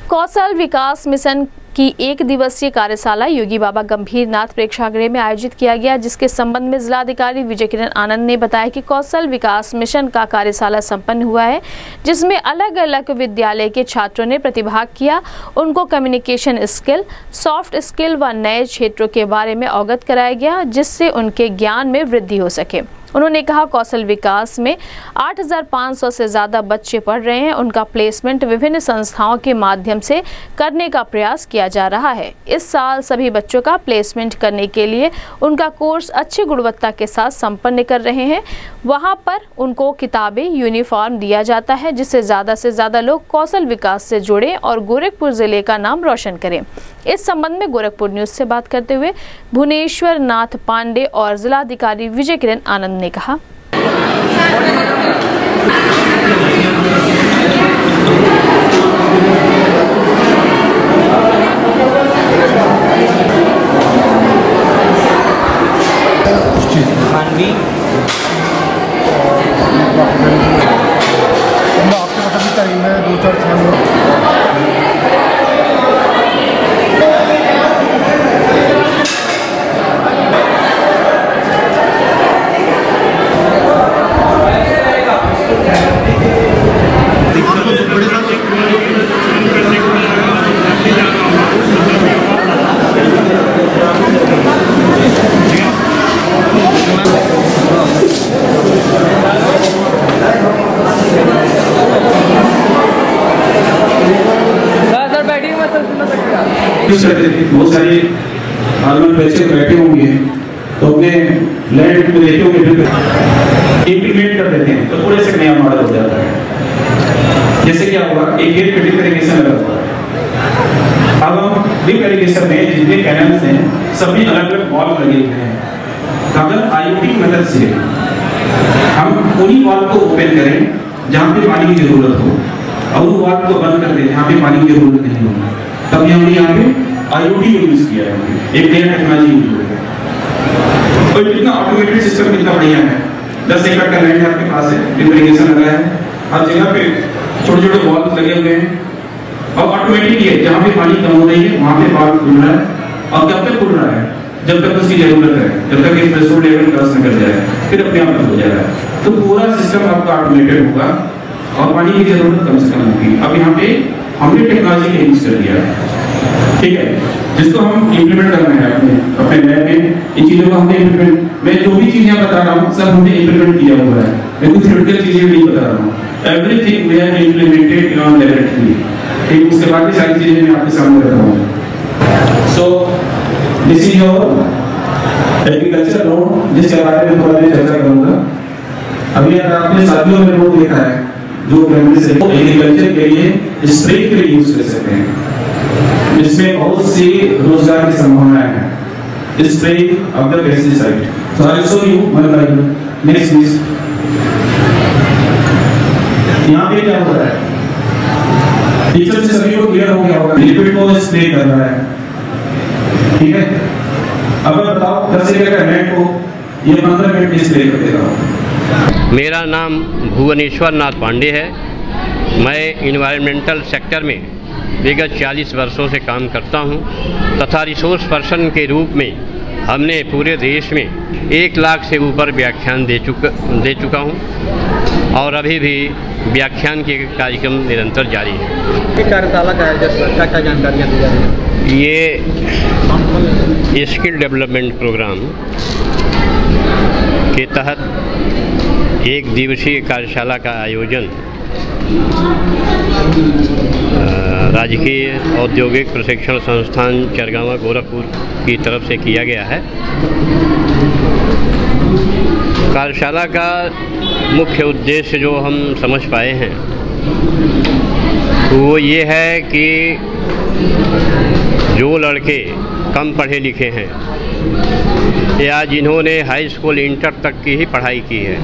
कौशल विकास मिशन की 1 दिवसीय कार्यशाला योगी बाबा गंभीरनाथ प्रेक्षागृह में आयोजित किया गया, जिसके संबंध में जिलाधिकारी विजय किरण आनंद ने बताया कि कौशल विकास मिशन का कार्यशाला संपन्न हुआ है, जिसमें अलग अलग विद्यालय के छात्रों ने प्रतिभाग किया। उनको कम्युनिकेशन स्किल, सॉफ्ट स्किल व नए क्षेत्रों के बारे में अवगत कराया गया, जिससे उनके ज्ञान में वृद्धि हो सके। उन्होंने कहा कौशल विकास में 8500 से ज़्यादा बच्चे पढ़ रहे हैं। उनका प्लेसमेंट विभिन्न संस्थाओं के माध्यम से करने का प्रयास किया जा रहा है। इस साल सभी बच्चों का प्लेसमेंट करने के लिए उनका कोर्स अच्छी गुणवत्ता के साथ संपन्न कर रहे हैं। वहां पर उनको किताबें, यूनिफॉर्म दिया जाता है, जिससे ज़्यादा से ज़्यादा लोग कौशल विकास से जुड़ें और गोरखपुर ज़िले का नाम रोशन करें। इस संबंध में गोरखपुर न्यूज़ से बात करते हुए भुवनेश्वर नाथ पांडे और जिलाधिकारी विजय किरण आनंद ने कहा, आपके पास अभी टाइम है 2-4 बहुत सारे आर्गन पैसे बैठे होंगे तो अपने लैंड को लेते होंगे, इंटीग्रेट कर देते हैं तो थोड़े से नया मॉडल हो जाता है। जैसे क्या होगा, एक गेट पे ड्रिप इरिगेशन लगा हुआ है। अब हम ड्रिप इरिगेशन में जितने कैनल्स हैं सभी अलग अलग वॉल्व लगे हुए हैं। अगर IoT मदद से हम उन्हीं वाल्व को ओपन करें जहाँ पे पानी की जरूरत हो और उन वाल्व को बंद कर दें जहाँ पे पानी की जरूरत नहीं हो। तब हमने यहाँ पे IoT को यूज किया है, एक नया टेक्नोलॉजी यूज हुआ है। और कितना ऑटोमेटेड सिस्टम कितना बढ़िया है। 10 एकड़ का लैंड आपके पास है, इरिगेशन लगा है, हर जगह पे छोटे छोटे वाल्व लगे हुए हैं और ऑटोमेटिक है, जहाँ पे पानी कम हो रही है वहाँ पे वाल्व खुल रहा है। और कब तक खुल रहा है? जब तक उसकी जरूरत है, जब तक एक थ्रेशोल्ड लेवल क्रॉस न कर जाए, फिर अपने आप बंद हो जाएगा। तो पूरा सिस्टम आपका ऑटोमेटेड होगा और पानी की जरूरत कम से कम होगी। अब यहाँ पे हमने टेक्नोलॉजी का यूज कर दिया, ठीक है, जिसको हम इम्प्लीमेंट करना है अपने लैब में। इन चीजों को हमने इम्प्लीमेंट, मैं जो भी चीजें बता रहा हूँ सब हमने इम्प्लीमेंट किया हुआ है, मैं कुछ थ्योरेटिकल चीजें नहीं बता रहा हूँ। Everything we have implemented in our laboratory. ठीक, उसके बाद की सारी चीजें मैं आपके सामने रख रहा हूँ। So this is your agriculture road, जिसके बारे में थोड़ा देर चर्चा करूंगा। अभी अगर आपने साथियों में रोड देखा है जो कैमरे से एग्रीकल्चर के लिए स्प्रे के लिए यूज कर सकते हैं, जिसमें बहुत सी रोजगार की संभावनाएं हैं। Spray of the pesticide. So I show you one by one. Next please. यहाँ पे क्या हो रहा है? पिक्चर से सभी को क्लियर हो गया होगा। लिक्विड को स्प्रे कर रहा है, ठीक है। अब बताओ 10 एकड़ का लैंड को ये 15 मिनट में स्प्रे कर देगा। मेरा नाम भुवनेश्वर नाथ पांडे है। मैं इन्वायरमेंटल सेक्टर में विगत 40 वर्षों से काम करता हूं तथा रिसोर्स पर्सन के रूप में हमने पूरे देश में 1 लाख से ऊपर व्याख्यान दे चुका हूं और अभी भी व्याख्यान के कार्यक्रम निरंतर जारी है। कार्यशाला का क्या क्या जानकारियाँ दी जा रही हैं? ये स्किल डेवलपमेंट प्रोग्राम के तहत 1 दिवसीय कार्यशाला का आयोजन राजकीय औद्योगिक प्रशिक्षण संस्थान चरगावा गोरखपुर की तरफ से किया गया है। कार्यशाला का मुख्य उद्देश्य जो हम समझ पाए हैं वो ये है कि जो लड़के कम पढ़े लिखे हैं या जिन्होंने हाई स्कूल इंटर तक की ही पढ़ाई की है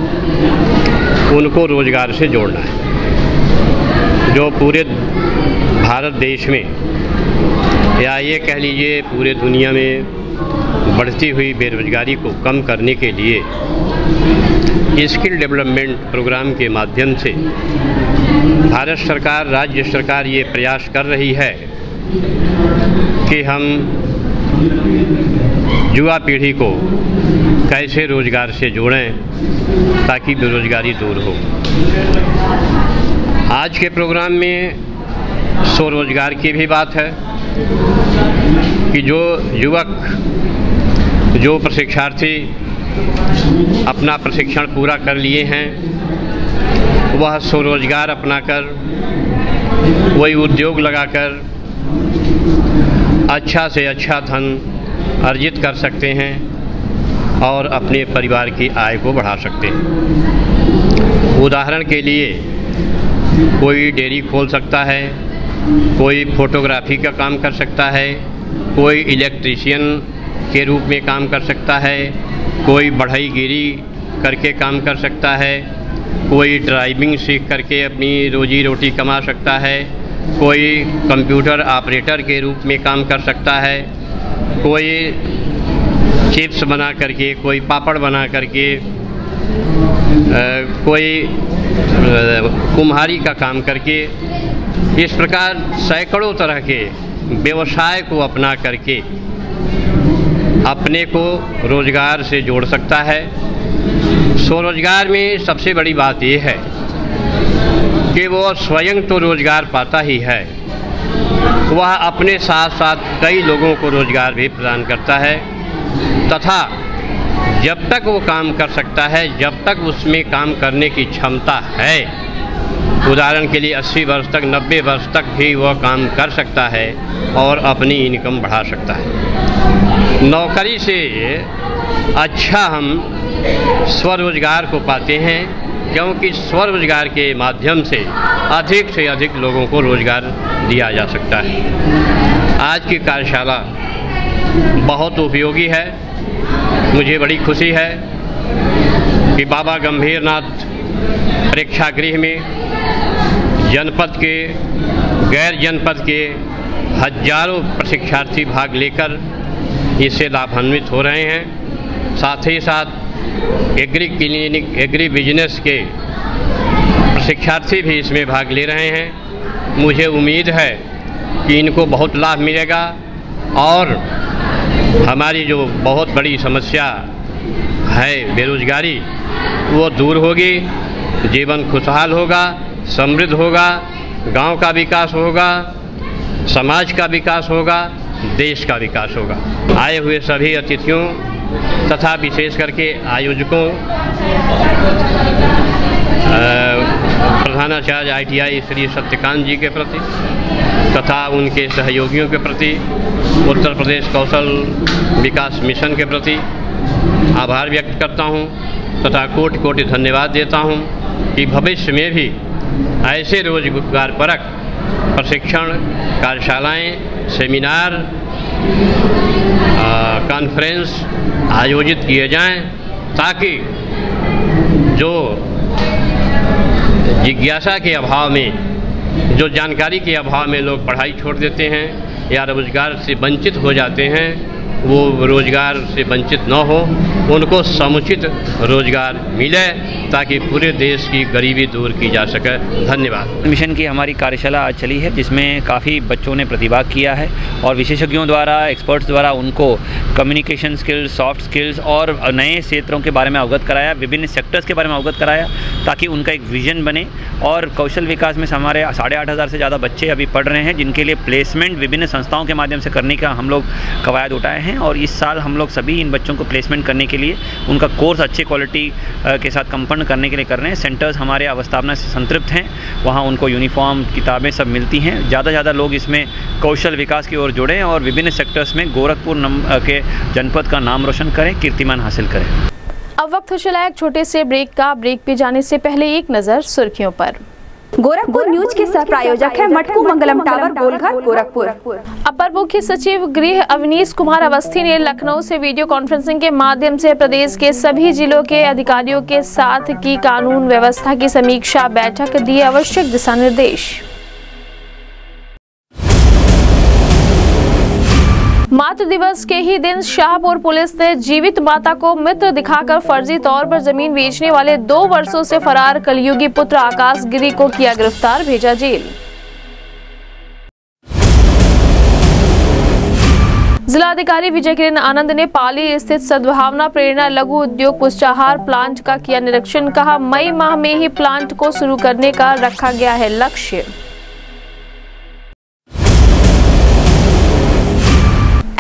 उनको रोज़गार से जोड़ना है। जो पूरे भारत देश में या ये कह लीजिए पूरे दुनिया में बढ़ती हुई बेरोजगारी को कम करने के लिए स्किल डेवलपमेंट प्रोग्राम के माध्यम से भारत सरकार, राज्य सरकार ये प्रयास कर रही है कि हम युवा पीढ़ी को कैसे रोज़गार से जोड़ें ताकि बेरोजगारी दूर हो। आज के प्रोग्राम में स्वरोजगार की भी बात है कि जो युवक, जो प्रशिक्षार्थी अपना प्रशिक्षण पूरा कर लिए हैं वह स्वरोजगार अपनाकर वही उद्योग लगाकर अच्छा से अच्छा धन अर्जित कर सकते हैं और अपने परिवार की आय को बढ़ा सकते हैं। उदाहरण के लिए कोई डेयरी खोल सकता है, कोई फोटोग्राफी का काम कर सकता है, कोई इलेक्ट्रीशियन के रूप में काम कर सकता है, कोई बढ़ईगिरी करके काम कर सकता है, कोई ड्राइविंग सीख करके अपनी रोजी रोटी कमा सकता है, कोई कंप्यूटर ऑपरेटर के रूप में काम कर सकता है, कोई चिप्स बना करके, कोई पापड़ बना करके, कोई कुम्हारी का काम करके, इस प्रकार सैकड़ों तरह के व्यवसाय को अपना करके अपने को रोज़गार से जोड़ सकता है। स्वरोजगार में सबसे बड़ी बात यह है कि वो स्वयं तो रोज़गार पाता ही है, वह अपने साथ साथ कई लोगों को रोज़गार भी प्रदान करता है तथा जब तक वो काम कर सकता है, जब तक उसमें काम करने की क्षमता है, उदाहरण के लिए 80 वर्ष तक, 90 वर्ष तक भी वह काम कर सकता है और अपनी इनकम बढ़ा सकता है। नौकरी से अच्छा हम स्वरोजगार को पाते हैं क्योंकि स्वरोजगार के माध्यम से अधिक लोगों को रोज़गार दिया जा सकता है। आज की कार्यशाला बहुत उपयोगी है, मुझे बड़ी खुशी है कि बाबा गंभीरनाथ प्रेक्षागृह में जनपद के गैर जनपद के हजारों प्रशिक्षार्थी भाग लेकर इससे लाभान्वित हो रहे हैं। साथ ही साथ एग्री क्लिनिक, एग्री बिजनेस के प्रशिक्षार्थी भी इसमें भाग ले रहे हैं। मुझे उम्मीद है कि इनको बहुत लाभ मिलेगा और हमारी जो बहुत बड़ी समस्या है बेरोजगारी, वो दूर होगी, जीवन खुशहाल होगा, समृद्ध होगा, गांव का विकास होगा, समाज का विकास होगा, देश का विकास होगा। आए हुए सभी अतिथियों तथा विशेष करके आयोजकों, प्रधानाचार्य ITI श्री सत्यकांत जी के प्रति तथा उनके सहयोगियों के प्रति, उत्तर प्रदेश कौशल विकास मिशन के प्रति आभार व्यक्त करता हूं तथा कोटि कोटि धन्यवाद देता हूं कि भविष्य में भी ऐसे रोजगारपरक प्रशिक्षण कार्यशालाएं, सेमिनार, कॉन्फ्रेंस आयोजित किए जाएं ताकि जो जिज्ञासा के अभाव में, जो जानकारी के अभाव में लोग पढ़ाई छोड़ देते हैं या रोजगार से वंचित हो जाते हैं, वो रोजगार से वंचित न हो, उनको समुचित रोजगार मिले ताकि पूरे देश की गरीबी दूर की जा सके। धन्यवाद। मिशन की हमारी कार्यशाला आज चली है जिसमें काफ़ी बच्चों ने प्रतिभाग किया है और विशेषज्ञों द्वारा, एक्सपर्ट्स द्वारा उनको कम्युनिकेशन स्किल्स, सॉफ्ट स्किल्स और नए क्षेत्रों के बारे में अवगत कराया, विभिन्न सेक्टर्स के बारे में अवगत कराया ताकि उनका एक विजन बने। और कौशल विकास में हमारे 8,500 से ज़्यादा बच्चे अभी पढ़ रहे हैं जिनके लिए प्लेसमेंट विभिन्न संस्थाओं के माध्यम से करने का हम लोग कवायद उठाए हैं और इस साल हम लोग सभी इन बच्चों को प्लेसमेंट करने के लिए उनका कोर्स अच्छे क्वालिटी के साथ संपन्न करने के लिए कर रहे हैं। सेंटर्स हमारे अवस्थापना से संतृप्त हैं, वहाँ उनको यूनिफॉर्म, किताबें सब मिलती हैं। ज़्यादा से ज़्यादा लोग इसमें कौशल विकास की ओर जुड़ें और विभिन्न सेक्टर्स में गोरखपुर के जनपद का नाम रोशन करें, कीर्तिमान हासिल करें। अब वक्त हो चला एक छोटे से ब्रेक का। ब्रेक पे जाने से पहले एक नज़र सुर्खियों पर। गोरखपुर न्यूज के सह प्रायोजक है मटकू मंगलम टावर, गोलघर, गोरखपुर। अपर मुख्य सचिव गृह अवनीश कुमार अवस्थी ने लखनऊ से वीडियो कॉन्फ्रेंसिंग के माध्यम से प्रदेश के सभी जिलों के अधिकारियों के साथ की कानून व्यवस्था की समीक्षा बैठक, दिए आवश्यक दिशा निर्देश। मातृ दिवस के ही दिन शाहपुर पुलिस ने जीवित माता को मित्र दिखाकर फर्जी तौर पर जमीन बेचने वाले 2 वर्षों से फरार कलयुगी पुत्र आकाश गिरी को किया गिरफ्तार, भेजा जेल। जिलाधिकारी विजय किरण आनंद ने पाली स्थित सद्भावना प्रेरणा लघु उद्योग पुष्टाहार प्लांट का किया निरीक्षण, कहा मई माह में ही प्लांट को शुरू करने का रखा गया है लक्ष्य।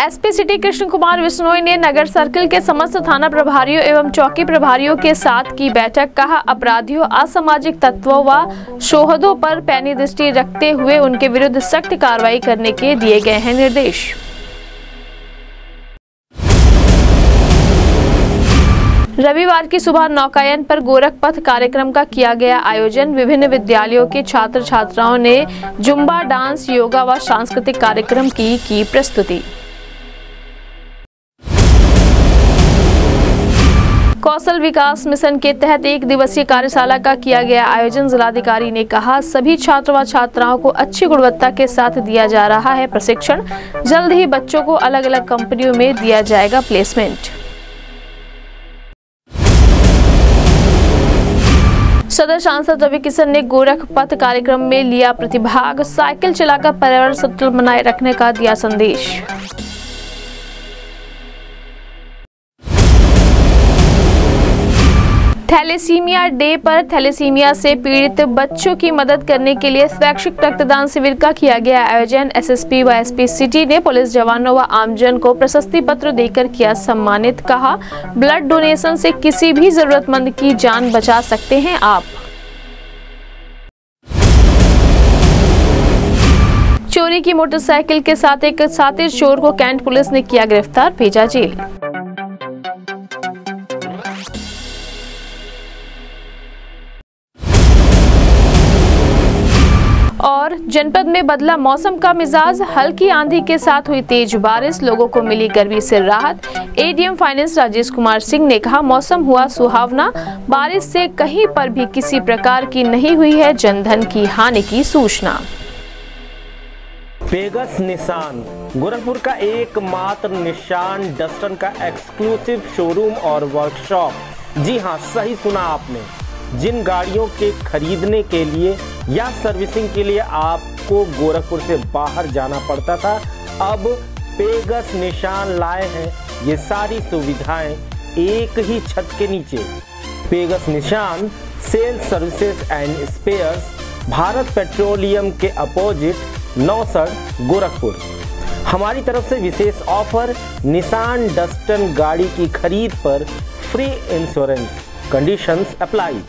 एसपी सिटी कृष्ण कुमार बिश्नोई ने नगर सर्किल के समस्त थाना प्रभारियों एवं चौकी प्रभारियों के साथ की बैठक, कहा अपराधियों, असामाजिक तत्वों व शोहदों पर पैनी दृष्टि रखते हुए उनके विरुद्ध सख्त कार्रवाई करने के दिए गए हैं निर्देश। रविवार की सुबह नौकायन पर गोरख पथ कार्यक्रम का किया गया आयोजन, विभिन्न विद्यालयों के छात्र छात्राओं ने जुम्बा, डांस, योगा व सांस्कृतिक कार्यक्रम की प्रस्तुति। कौशल विकास मिशन के तहत 1 दिवसीय कार्यशाला का किया गया आयोजन, जिलाधिकारी ने कहा सभी छात्र व छात्राओं को अच्छी गुणवत्ता के साथ दिया जा रहा है प्रशिक्षण, जल्द ही बच्चों को अलग अलग कंपनियों में दिया जाएगा प्लेसमेंट। सदर सांसद रवि किशन ने गोरख पथ कार्यक्रम में लिया प्रतिभाग, साइकिल चलाकर पर्यावरण संतुलन बनाए रखने का दिया संदेश। थैलेसीमिया डे पर थैलेसीमिया से पीड़ित बच्चों की मदद करने के लिए स्वैच्छिक रक्तदान शिविर का किया गया आयोजन, एसएसपी व एसपी सिटी ने पुलिस जवानों व आमजन को प्रशस्ति पत्र देकर किया सम्मानित, कहा ब्लड डोनेशन से किसी भी जरूरतमंद की जान बचा सकते हैं आप। चोरी की मोटरसाइकिल के साथ एक साथी चोर को कैंट पुलिस ने किया गिरफ्तार, भेजा जेल। और और जनपद में बदला मौसम का मिजाज, हल्की आंधी के साथ हुई तेज बारिश, लोगों को मिली गर्मी से राहत। एडीएम फाइनेंस राजेश कुमार सिंह ने कहा, मौसम हुआ सुहावना, बारिश से कहीं पर भी किसी प्रकार की नहीं हुई है जनधन की हानि की सूचना। पेगस निशान गोरखपुर का एकमात्र निशान डस्टन का एक्सक्लूसिव शोरूम और वर्कशॉप। जी हां, सही सुना आपने। जिन गाड़ियों के खरीदने के लिए या सर्विसिंग के लिए आपको गोरखपुर से बाहर जाना पड़ता था, अब पेगस निशान लाए हैं ये सारी सुविधाएं एक ही छत के नीचे। पेगस Nissan sales services and spares, Bharat petroleum के अपोजिट नौसड़ गोरखपुर। हमारी तरफ से विशेष ऑफर, निशान डस्टन गाड़ी की खरीद पर free insurance, conditions apply.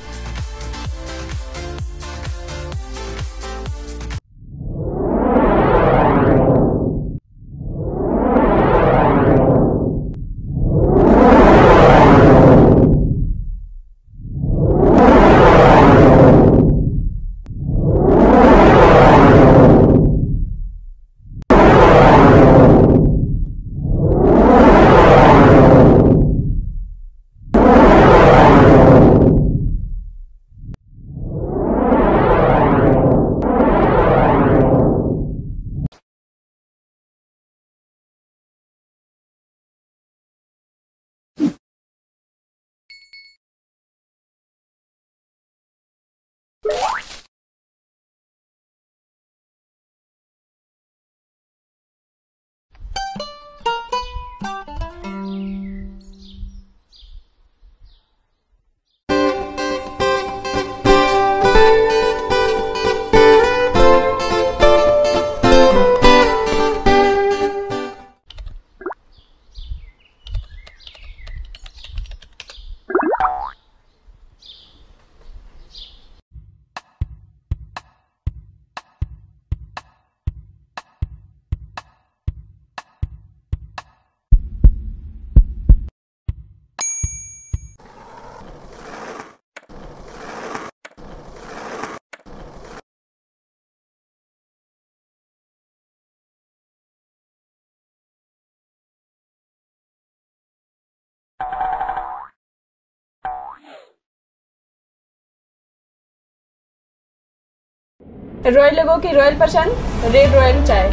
Royal लोगों की रॉयल पसंद, रेड रॉयल चाय।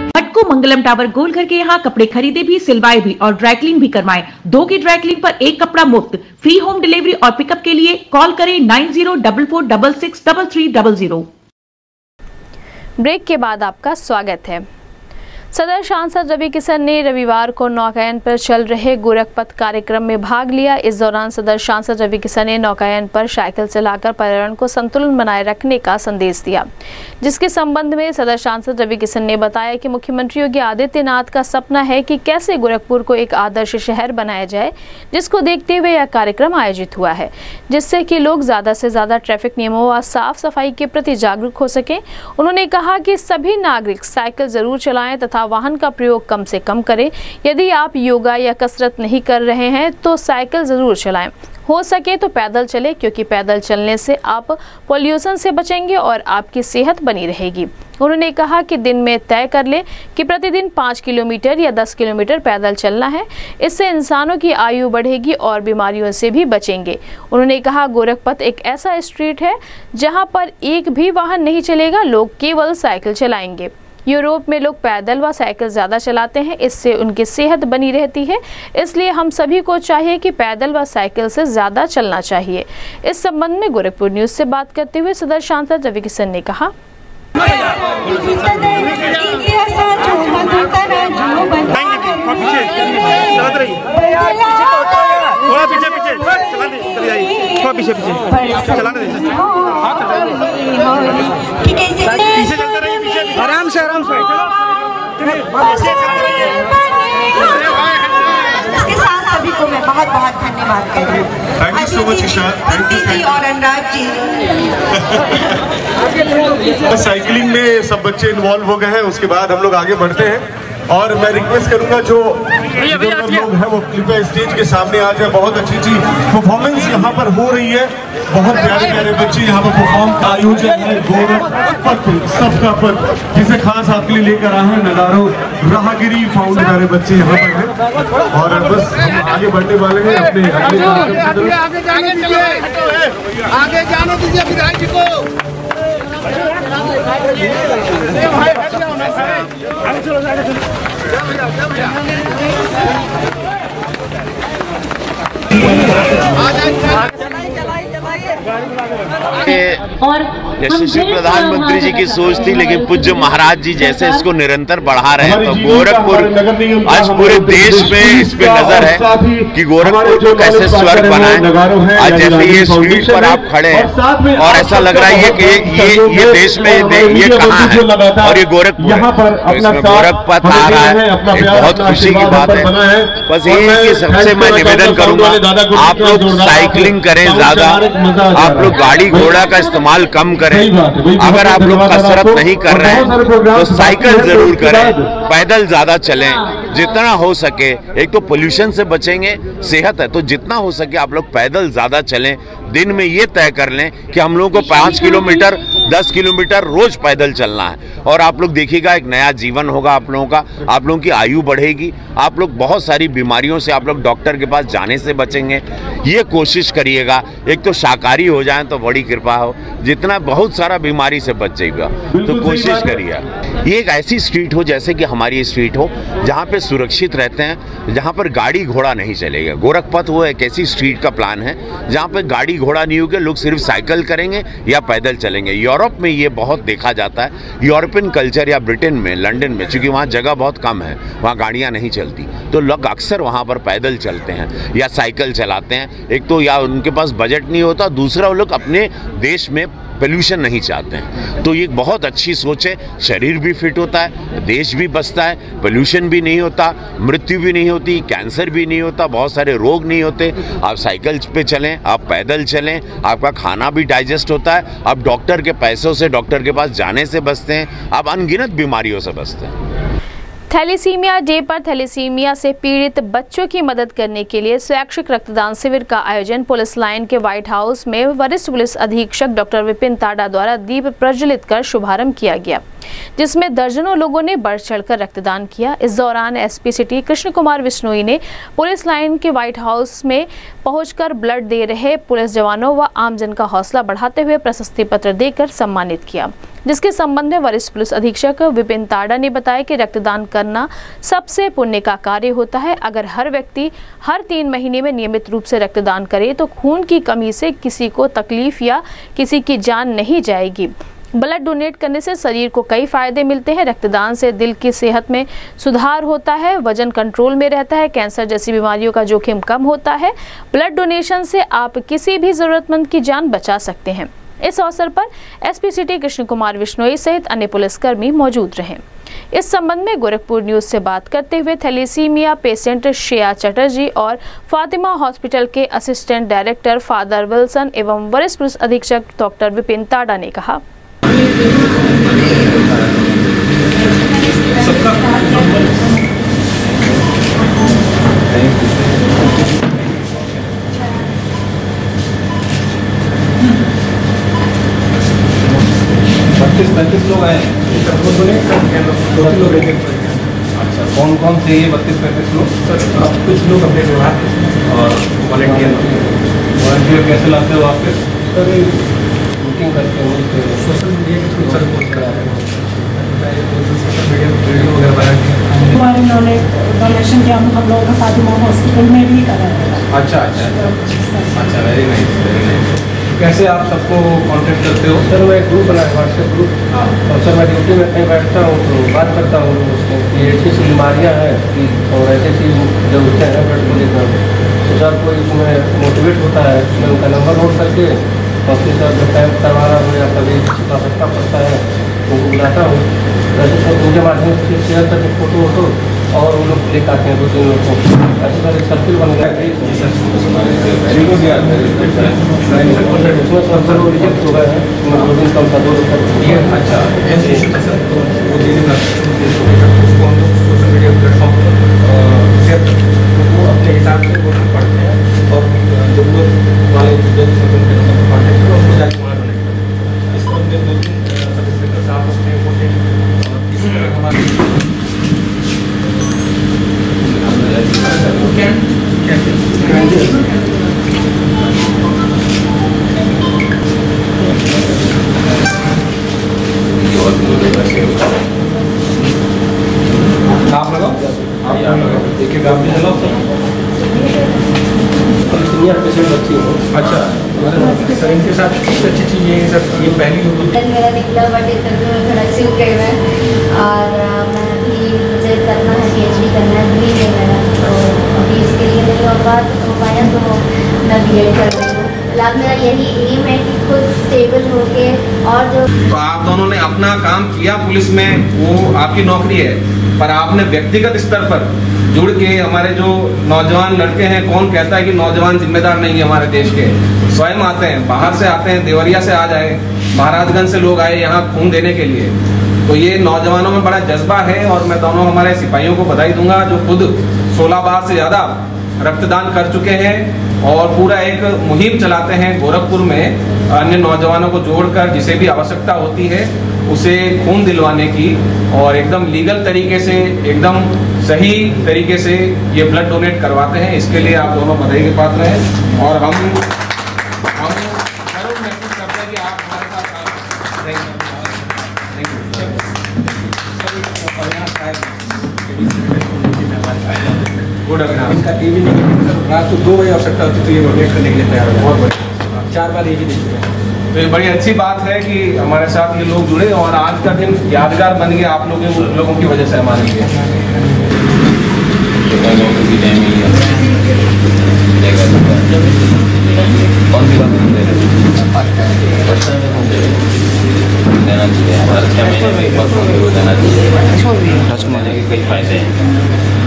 मटकू मंगलम टावर गोलघर के यहाँ कपड़े खरीदे भी, सिलवाए भी और ड्राईक्लीन भी करवाएं। 2 की ड्राईक्लीन पर 1 कपड़ा मुफ्त। फ्री होम डिलीवरी और पिकअप के लिए कॉल करें 9044663300। ब्रेक के बाद आपका स्वागत है। सदर सांसद रवि किशन ने रविवार को नौकायन पर चल रहे गोरखपथ कार्यक्रम में भाग लिया। इस दौरान सदर सांसद रवि किशन ने नौकायन पर साइकिल चलाकर पर्यावरण को संतुलन बनाए रखने का संदेश दिया, जिसके संबंध में सदर सांसद रवि किशन ने बताया कि मुख्यमंत्री योगी आदित्यनाथ का सपना है कि कैसे गोरखपुर को एक आदर्श शहर बनाया जाए, जिसको देखते हुए यह कार्यक्रम आयोजित हुआ है, जिससे कि लोग ज्यादा से ज्यादा ट्रैफिक नियमों व साफ सफाई के प्रति जागरूक हो सके। उन्होंने कहा कि सभी नागरिक साइकिल जरूर चलाएं तथा वाहन का प्रयोग कम से कम करें। यदि आप योगा या कसरत नहीं कर रहे हैं तो साइकिल जरूर चलाएं, हो सके तो पैदल चलें, क्योंकि पैदल चलने से आप पॉल्यूशन से बचेंगे और आपकी सेहत बनी रहेगी। उन्होंने कहा कि दिन में तय कर लें कि प्रतिदिन 5 किलोमीटर या 10 किलोमीटर पैदल चलना है। इससे इंसानों की आयु बढ़ेगी और बीमारियों से भी बचेंगे। उन्होंने कहा गोरखपथ एक ऐसा स्ट्रीट है जहां पर एक भी वाहन नहीं चलेगा, लोग केवल साइकिल चलाएंगे। यूरोप में लोग पैदल व साइकिल ज़्यादा चलाते हैं, इससे उनकी सेहत बनी रहती है। इसलिए हम सभी को चाहिए कि पैदल व साइकिल से ज़्यादा चलना चाहिए। इस संबंध में गोरखपुर न्यूज़ से बात करते हुए सदर सांसद रवि किशन ने कहा, आराम से इसके साथ सभी को मैं बहुत बहुत धन्यवाद करती हूँ। Thank you so much Isha, thank you और अनुराग जी। साइकिलिंग में सब बच्चे इन्वॉल्व हो गए हैं, उसके बाद हम लोग आगे बढ़ते हैं। और मैं रिक्वेस्ट करूंगा जो लोग हैं वो कृपया स्टेज के सामने आ जाए। बहुत अच्छी परफॉर्मेंस यहाँ पर हो रही है, बहुत प्यारे प्यारे बच्चे यहाँ पर परफॉर्म का आयोजन है। गोरखपथ सबका पथ जिसे खास आपके लिए लेकर आए हैं नगारों राहगिरी फाउंड प्यारे बच्चे यहाँ पर हैं। और बस हम आगे बढ़ने वाले हैं अपने आगे जाने दीजिए विधायक जी को। यशस्वी प्रधानमंत्री जी की सोच थी, लेकिन पूज्य महाराज जी जैसे इसको निरंतर बढ़ा रहे हैं, तो गोरखपुर आज पूरे देश में इस पे नजर है कि गोरखपुर को कैसे स्वर्ग बनाए। आज जैसे ये स्ट्रीट पर आप खड़े हैं और ऐसा लग रहा है कि ये देश में ये कहाँ है और ये गोरखपुर है, तो इसमें गोरखपथ आ रहा है, ये बहुत खुशी की बात है। बस यही कि सबसे मैं निवेदन करूंगा, आप लोग साइकिलिंग करें ज्यादा, आप लोग गाड़ी घोड़ा का इस्तेमाल कम करें। अगर आप लोग कसरत नहीं कर रहे हैं तो साइकिल जरूर करें, पैदल ज्यादा चलें जितना हो सके। एक तो पोल्यूशन से बचेंगे, सेहत है, तो जितना हो सके आप लोग पैदल ज्यादा चलें। दिन में ये तय कर लें कि हम लोगों को 5 किलोमीटर 10 किलोमीटर रोज पैदल चलना है, और आप लोग देखिएगा एक नया जीवन होगा आप लोगों का, आप लोगों की आयु बढ़ेगी, आप लोग बहुत सारी बीमारियों से आप लोग डॉक्टर के पास जाने से बचेंगे। ये कोशिश करिएगा, एक तो शाकाहारी हो जाए तो बड़ी कृपा हो, जितना बहुत सारा बीमारी से बच जाएगा, तो कोशिश करिए। ये एक ऐसी स्ट्रीट हो जैसे कि हमारी स्ट्रीट हो जहाँ पे सुरक्षित रहते हैं, जहाँ पर गाड़ी घोड़ा नहीं चलेगा। गोरखपथ वो एक ऐसी स्ट्रीट का प्लान है जहाँ पे गाड़ी घोड़ा नहीं होगा, लोग सिर्फ साइकिल करेंगे या पैदल चलेंगे। यूरोप में ये बहुत देखा जाता है, यूरोपियन कल्चर या ब्रिटेन में, लंदन में, चूंकि वहाँ जगह बहुत कम है, वहाँ गाड़ियाँ नहीं चलती, तो लोग अक्सर वहाँ पर पैदल चलते हैं या साइकिल चलाते हैं। एक तो या उनके पास बजट नहीं होता, दूसरा वो लोग अपने देश में पोल्यूशन नहीं चाहते हैं। तो ये बहुत अच्छी सोच है, शरीर भी फिट होता है, देश भी बचता है, पोल्यूशन भी नहीं होता, मृत्यु भी नहीं होती, कैंसर भी नहीं होता, बहुत सारे रोग नहीं होते। आप साइकिल पे चलें, आप पैदल चलें, आपका खाना भी डाइजेस्ट होता है, आप डॉक्टर के पैसों से डॉक्टर के पास जाने से बचते हैं, आप अनगिनत बीमारियों से बचते हैं। थैलेसीमिया डे पर थैलेसीमिया से पीड़ित बच्चों की मदद करने के लिए स्वैच्छिक रक्तदान शिविर का आयोजन पुलिस लाइन के व्हाइट हाउस में वरिष्ठ पुलिस अधीक्षक डॉक्टर विपिन ताडा द्वारा दीप प्रज्वलित कर शुभारंभ किया गया, जिसमें दर्जनों लोगों ने बढ़ चढ़कर रक्तदान किया। इस दौरान एसपी सिटी कृष्ण कुमार विश्नोई ने पुलिस लाइन के व्हाइट हाउस में पहुंचकर ब्लड दे रहे पुलिस जवानों व आमजन का हौसला बढ़ाते हुए प्रशस्ति पत्र देकर सम्मानित किया, जिसके संबंध में वरिष्ठ पुलिस अधीक्षक विपिन ताडा ने बताया कि रक्तदान करना सबसे पुण्य का कार्य होता है। अगर हर व्यक्ति हर 3 महीने में नियमित रूप से रक्तदान करे तो खून की कमी से किसी को तकलीफ या किसी की जान नहीं जाएगी। ब्लड डोनेट करने से शरीर को कई फायदे मिलते हैं। रक्तदान से दिल की सेहत में सुधार होता है, वजन कंट्रोल में रहता है, कैंसर जैसी बीमारियों का जोखिम कम होता है। ब्लड डोनेशन से आप किसी भी जरूरतमंद की जान बचा सकते हैं। इस अवसर पर एसपी सिटी कृष्ण कुमार विश्नोई सहित अन्य पुलिसकर्मी मौजूद रहे। इस संबंध में गोरखपुर न्यूज से बात करते हुए थैलेसीमिया पेशेंट श्रेया चटर्जी और फातिमा हॉस्पिटल के असिस्टेंट डायरेक्टर फादर विल्सन एवं वरिष्ठ पुलिस अधीक्षक डॉक्टर विपिन ताडा ने कहा, पैंतीस लोग आए अच्छा, कौन कौन थे ये 32-35 लोग? सर कुछ लोग अपने व्यवहार और वॉलंटियर कैसे लाते हो आप? सर मीटिंग करते हैं, सोशल मीडिया के थ्रू सर पोस्ट करा रहे हैं, सोशल मीडिया वीडियो वगैरह बना के हमारे डोनेशन कैंप हम लोगों का फातिमा हॉस्पिटल में भी करा है। अच्छा, वेरी नाइस। कैसे आप सबको कांटेक्ट करते हो? सर मैं ग्रुप बना है, व्हाट्सएप ग्रुप, और सर मैं ड्यूटी में कहीं बैठता हूँ तो बात करता हूँ उसको कि ऐसी ऐसी बीमारियाँ हैं कि और ऐसी ऐसी जब उठते हैं ब्लड को लेकर, तो सर कोई उसमें मोटिवेट होता है, मैं उनका नंबर नोट करके और फिर सर जब कैंप करवा रहा हूँ या कभी किसी का आवश्यकता पड़ता है तो उनको बुलाता हूँ, वैसे सब उनके माध्यम से शेयर करके फोटो और वो लोग लेकर आते हैं 2-3 लोग को। ऐसे सारे सर्किल बन गया है, उसमें सब वो रिजेक्ट हो गए हैं, 2 दिन कम था, 2 दिन तक। अच्छा, ऐसे वो उसको हम लोग सोशल मीडिया प्लेटफॉर्म पर शेयर करते हैं, तो वो अपने हिसाब से वो पढ़ते हैं और जरूरत वाले कॉन्टेक्ट कर उसको जाके वहाँ डोनेट करते हैं। इसको हमने 2-3 सब इंस्पेक्टर साहब अपने होते हैं और इसी तरह हमारे आप लगाओ, एक आप भी लगाओ सर। सीनियर पेशेंट बच्ची हो। अच्छा, सर इनके साथ सबसे अच्छी चीज़ ये सर ये पहली होगी। मेरा निकला बट इंटरव्यू में थोड़ा चूक गई मैं, और मैं अभी मुझे करना है PhD करना है, भी है मेरा, तो अभी इसके लिए नहीं हो पाया तो मैं BEd कर रही हूँ। फिलहाल मेरा यही एम है कि खुद स्टेबल होके और जो। तो आप दोनों ने अपना काम किया पुलिस में, वो आपकी नौकरी है, पर आपने व्यक्तिगत स्तर पर जुड़ के हमारे जो नौजवान लड़के हैं, कौन कहता है कि नौजवान जिम्मेदार नहीं है हमारे देश के, स्वयं आते हैं, बाहर से आते हैं, देवरिया से आ जाए, महाराजगंज से लोग आए यहाँ खून देने के लिए। तो ये नौजवानों में बड़ा जज्बा है और मैं दोनों हमारे सिपाहियों को बधाई दूंगा जो खुद 16 बार से ज़्यादा रक्तदान कर चुके हैं और पूरा एक मुहिम चलाते हैं गोरखपुर में अन्य नौजवानों को जोड़कर, जिसे भी आवश्यकता होती है उसे खून दिलवाने की, और एकदम लीगल तरीके से, एकदम सही तरीके से ये ब्लड डोनेट करवाते हैं। इसके लिए आप दोनों बधाई के पात्र हैं और हम जरूर महसूस करते हैं कि आप हमारे साथ गुड अविनाश। इनका टीवी नहीं, रात को 2 बजे आवश्यकता होती तो ये डोनेट करने के लिए तैयार है। बहुत बढ़िया, 4 बार ये भी देख चुके हैं। तो ये बड़ी अच्छी बात है कि हमारे साथ ये लोग जुड़े और आज का दिन यादगार बन गया आप लोगों की वजह से हमारे लिए। कौन सी बात देना चाहिए, हर 6 महीने में एक बार देना चाहिए। 10 महीने के कई फायदे हैं,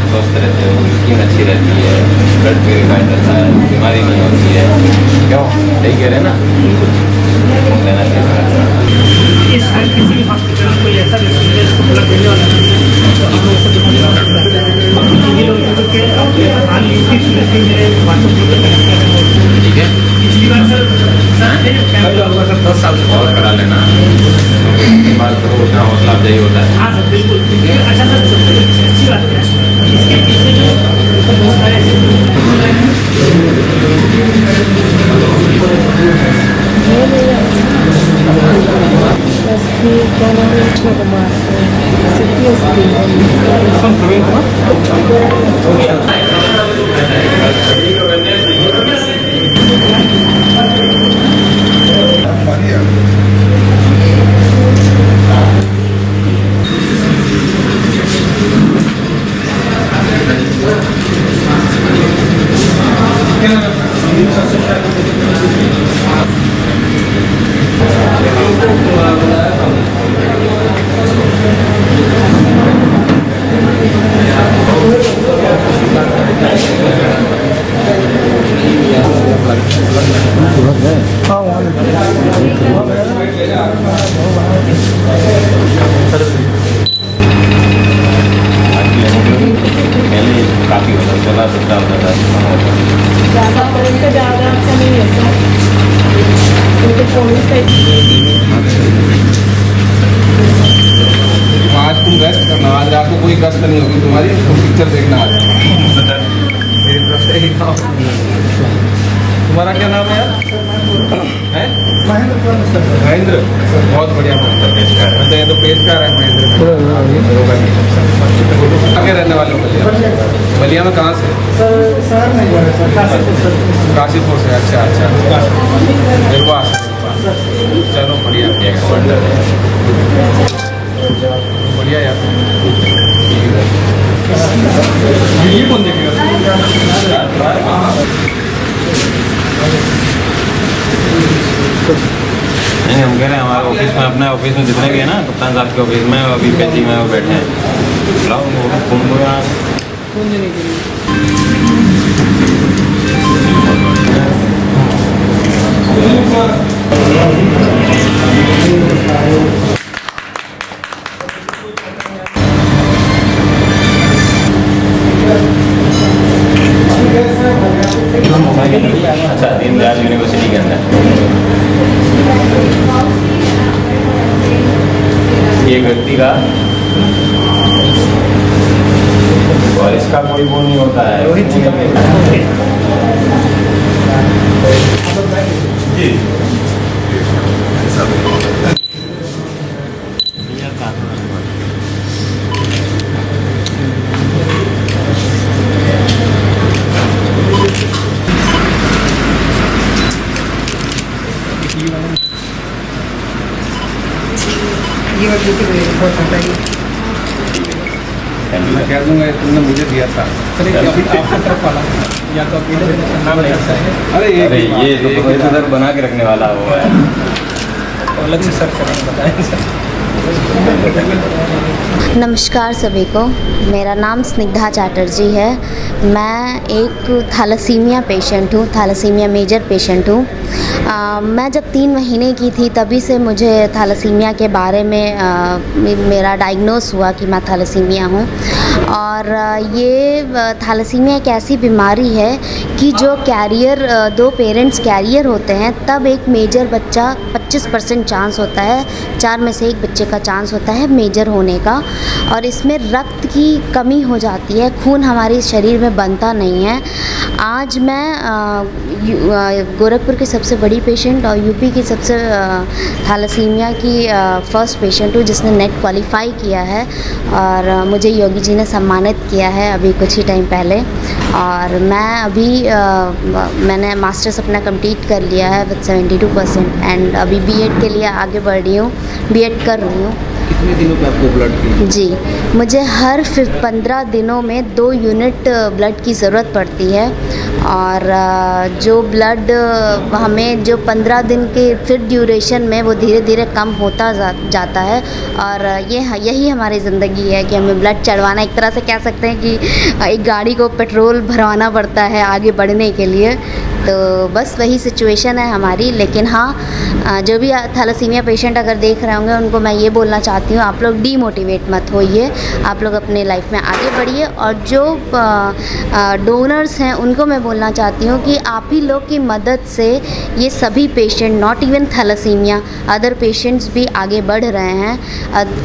स्वस्थ रहते हो, स्किन अच्छी रहती है, ब्लड प्यूरिफाई करता है, बीमारी नहीं होती है। क्यों सही कह रहे हैं ना, देना चाहिए। इस किसी भी हॉस्पिटल में कोई ऐसा व्यक्ति है जिसको ब्लड देने वाला है तो आप लोगों को दिखाना पड़ता है। ये लोग के हाल ही की मेरे व्हाट्सएप ग्रुप पर कनेक्ट कर रहे हैं, ठीक है। पिछली बार सर 10 साल से और करा लेना, उसके बाद तो उतना हौसला अफजाई होता है। हाँ सर बिल्कुल। अच्छा सर, सबसे अच्छी बात है इसके पीछे जो बहुत सारे ऐसे काफ़ी होता है, 16-17 होता था। ज़्यादा अच्छा नहीं है सर, आज तुम रेस्ट करना, आज रात को कोई गश्त नहीं होगी तुम्हारी, तुम पिक्चर देखना आज मेरी तरफ से ही। तुम्हारा क्या नाम है यार? महेंद्र, बहुत बढ़िया महेंद्र। अच्छा ये तो पेशकार है महेंद्र। आगे रहने वाले हो बलिया में? कहाँ से? काशीपुर से। अच्छा अच्छा, निर्वास। चलो बढ़िया बढ़िया यार। ये कौन देखेगा? नहीं, हम कह रहे हैं हमारे ऑफिस में, अपने ऑफिस में जितने भी है ना, कप्तान साहब के ऑफिस में, अभी पेची में वो बैठे हैं, बुलाओ उनको। अच्छा, दीनदयाल यूनिवर्सिटी के अंदर एक व्यक्ति का, और इसका कोई वो नहीं होता है। जी मैं कह दूंगा तुमने मुझे दिया था। अरे आपकी तरफ वाला या तो अकेले नाम नहीं आता है। अरे ये तो सर बना के रखने वाला हुआ है, अलग से सर्च करना बताएं सर। नमस्कार सभी को, मेरा नाम स्निग्धा चैटर्जी है। मैं एक थैलेसीमिया पेशेंट हूँ, थैलेसीमिया मेजर पेशेंट हूँ। मैं जब 3 महीने की थी तभी से मुझे थैलेसीमिया के बारे में मेरा डायग्नोस हुआ कि मैं थैलेसीमिया हूँ। और ये थैलेसीमिया एक ऐसी बीमारी है कि जो कैरियर 2 पेरेंट्स कैरियर होते हैं तब एक मेजर बच्चा 25% चांस होता है, 4 में से 1 बच्चे का चांस होता है मेजर होने का। और इसमें रक्त की कमी हो जाती है, खून हमारे शरीर में बनता नहीं है। आज मैं गोरखपुर की सबसे बड़ी पेशेंट और यूपी की सबसे थैलेसीमिया की फर्स्ट पेशेंट हूँ जिसने नेट क्वालिफाई किया है, और मुझे योगी जी ने सम्मानित किया है अभी कुछ ही टाइम पहले। और मैं अभी मैंने मास्टर्स अपना कंप्लीट कर लिया है विद 72% एंड अभी बीएड के लिए आगे बढ़ रही हूँ, बीएड कर रही हूँ। कितने दिनों पे आपको ब्लड की? जी, मुझे हर 15 दिनों में 2 यूनिट ब्लड की ज़रूरत पड़ती है। और जो ब्लड हमें जो 15 दिन के फिर ड्यूरेशन में वो धीरे धीरे कम होता जाता है। और यही हमारी ज़िंदगी है कि हमें ब्लड चढ़वाना, एक तरह से कह सकते हैं कि एक गाड़ी को पेट्रोल भरवाना पड़ता है आगे बढ़ने के लिए। तो बस वही सिचुएशन है हमारी। लेकिन हाँ, जो भी थैलेसीमिया पेशेंट अगर देख रहे होंगे उनको मैं ये बोलना चाहती हूँ, आप लोग डीमोटिवेट मत होइए, आप लोग अपने लाइफ में आगे बढ़िए। और जो डोनर्स हैं उनको मैं बोलना चाहती हूँ कि आप ही लोग की मदद से ये सभी patient, not even thalassemia, other patients भी आगे बढ़ रहे हैं।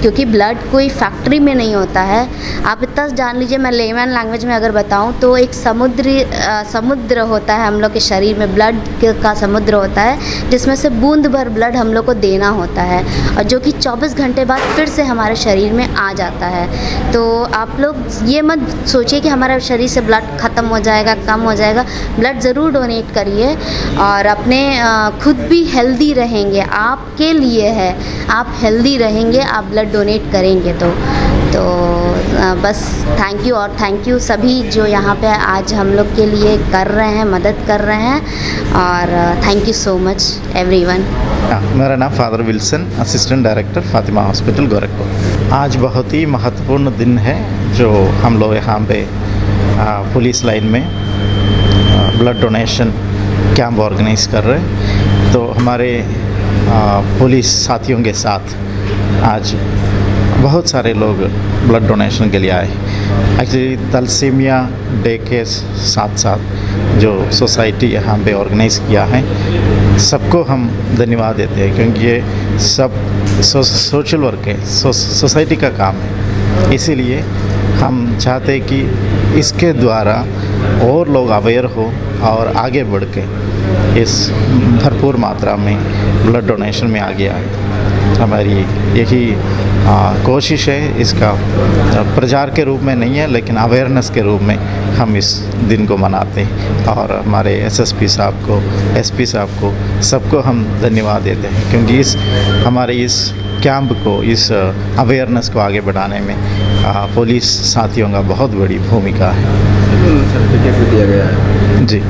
क्योंकि ब्लड कोई फैक्ट्री में नहीं होता है। आप इतना जान लीजिए, मैं लेमन लैंग्वेज में अगर बताऊँ तो एक समुद्र होता है हम लोग के शरीर में, ब्लड का समुद्र होता है जिसमें से बूंद भर ब्लड हम लोग को देना होता है, और जो कि 24 घंटे बाद फिर से हमारे शरीर में आ जाता है। तो आप लोग ये मत सोचिए कि हमारा शरीर से ब्लड ख़त्म हो जाएगा, कम हो जाएगा। ब्लड ज़रूर डोनेट करिए और अपने खुद भी हेल्दी रहेंगे, आपके लिए है, आप हेल्दी रहेंगे आप ब्लड डोनेट करेंगे तो बस थैंक यू। और थैंक यू सभी जो यहाँ पे आज हम लोग के लिए कर रहे हैं, मदद कर रहे हैं, और thank you so much everyone. मेरा नाम father Wilson, assistant director Fatima hospital Gorakhpur. आज बहुत ही महत्वपूर्ण दिन है जो हम लोग यहाँ पे पुलिस लाइन में ब्लड डोनेशन कैंप ऑर्गेनाइज कर रहे हैं। तो हमारे पुलिस साथियों के साथ आज बहुत सारे लोग ब्लड डोनेशन के लिए आए। एक्चुअली थैलेसीमिया डे के साथ साथ जो सोसाइटी यहाँ पे ऑर्गेनाइज किया है, सबको हम धन्यवाद देते हैं, क्योंकि ये सब सोशल वर्क है, सोसाइटी का काम है। इसीलिए हम चाहते हैं कि इसके द्वारा और लोग अवेयर हो और आगे बढ़ के इस भरपूर मात्रा में ब्लड डोनेशन में आगे आए। हमारी यही कोशिश है। इसका प्रचार के रूप में नहीं है, लेकिन अवेयरनेस के रूप में हम इस दिन को मनाते हैं। और हमारे एसएसपी साहब को, एसपी साहब को, सबको हम धन्यवाद देते हैं, क्योंकि हमारे इस कैंप को, इस अवेयरनेस को आगे बढ़ाने में पुलिस साथियों का बहुत बड़ी भूमिका है। सर्टिफिकेट भी दिया गया है जी।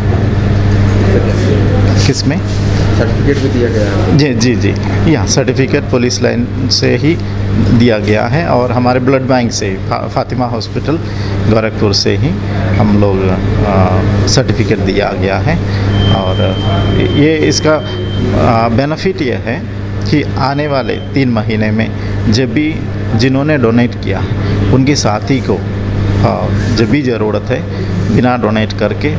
किसमें सर्टिफिकेट भी दिया गया है? जी जी जी, यहाँ सर्टिफिकेट पुलिस लाइन से ही दिया गया है और हमारे ब्लड बैंक से फातिमा हॉस्पिटल गोरखपुर से ही हम लोग सर्टिफिकेट दिया गया है। और ये इसका बेनिफिट ये है कि आने वाले 3 महीने में जब भी जिन्होंने डोनेट किया उनके साथी को जब भी ज़रूरत है बिना डोनेट करके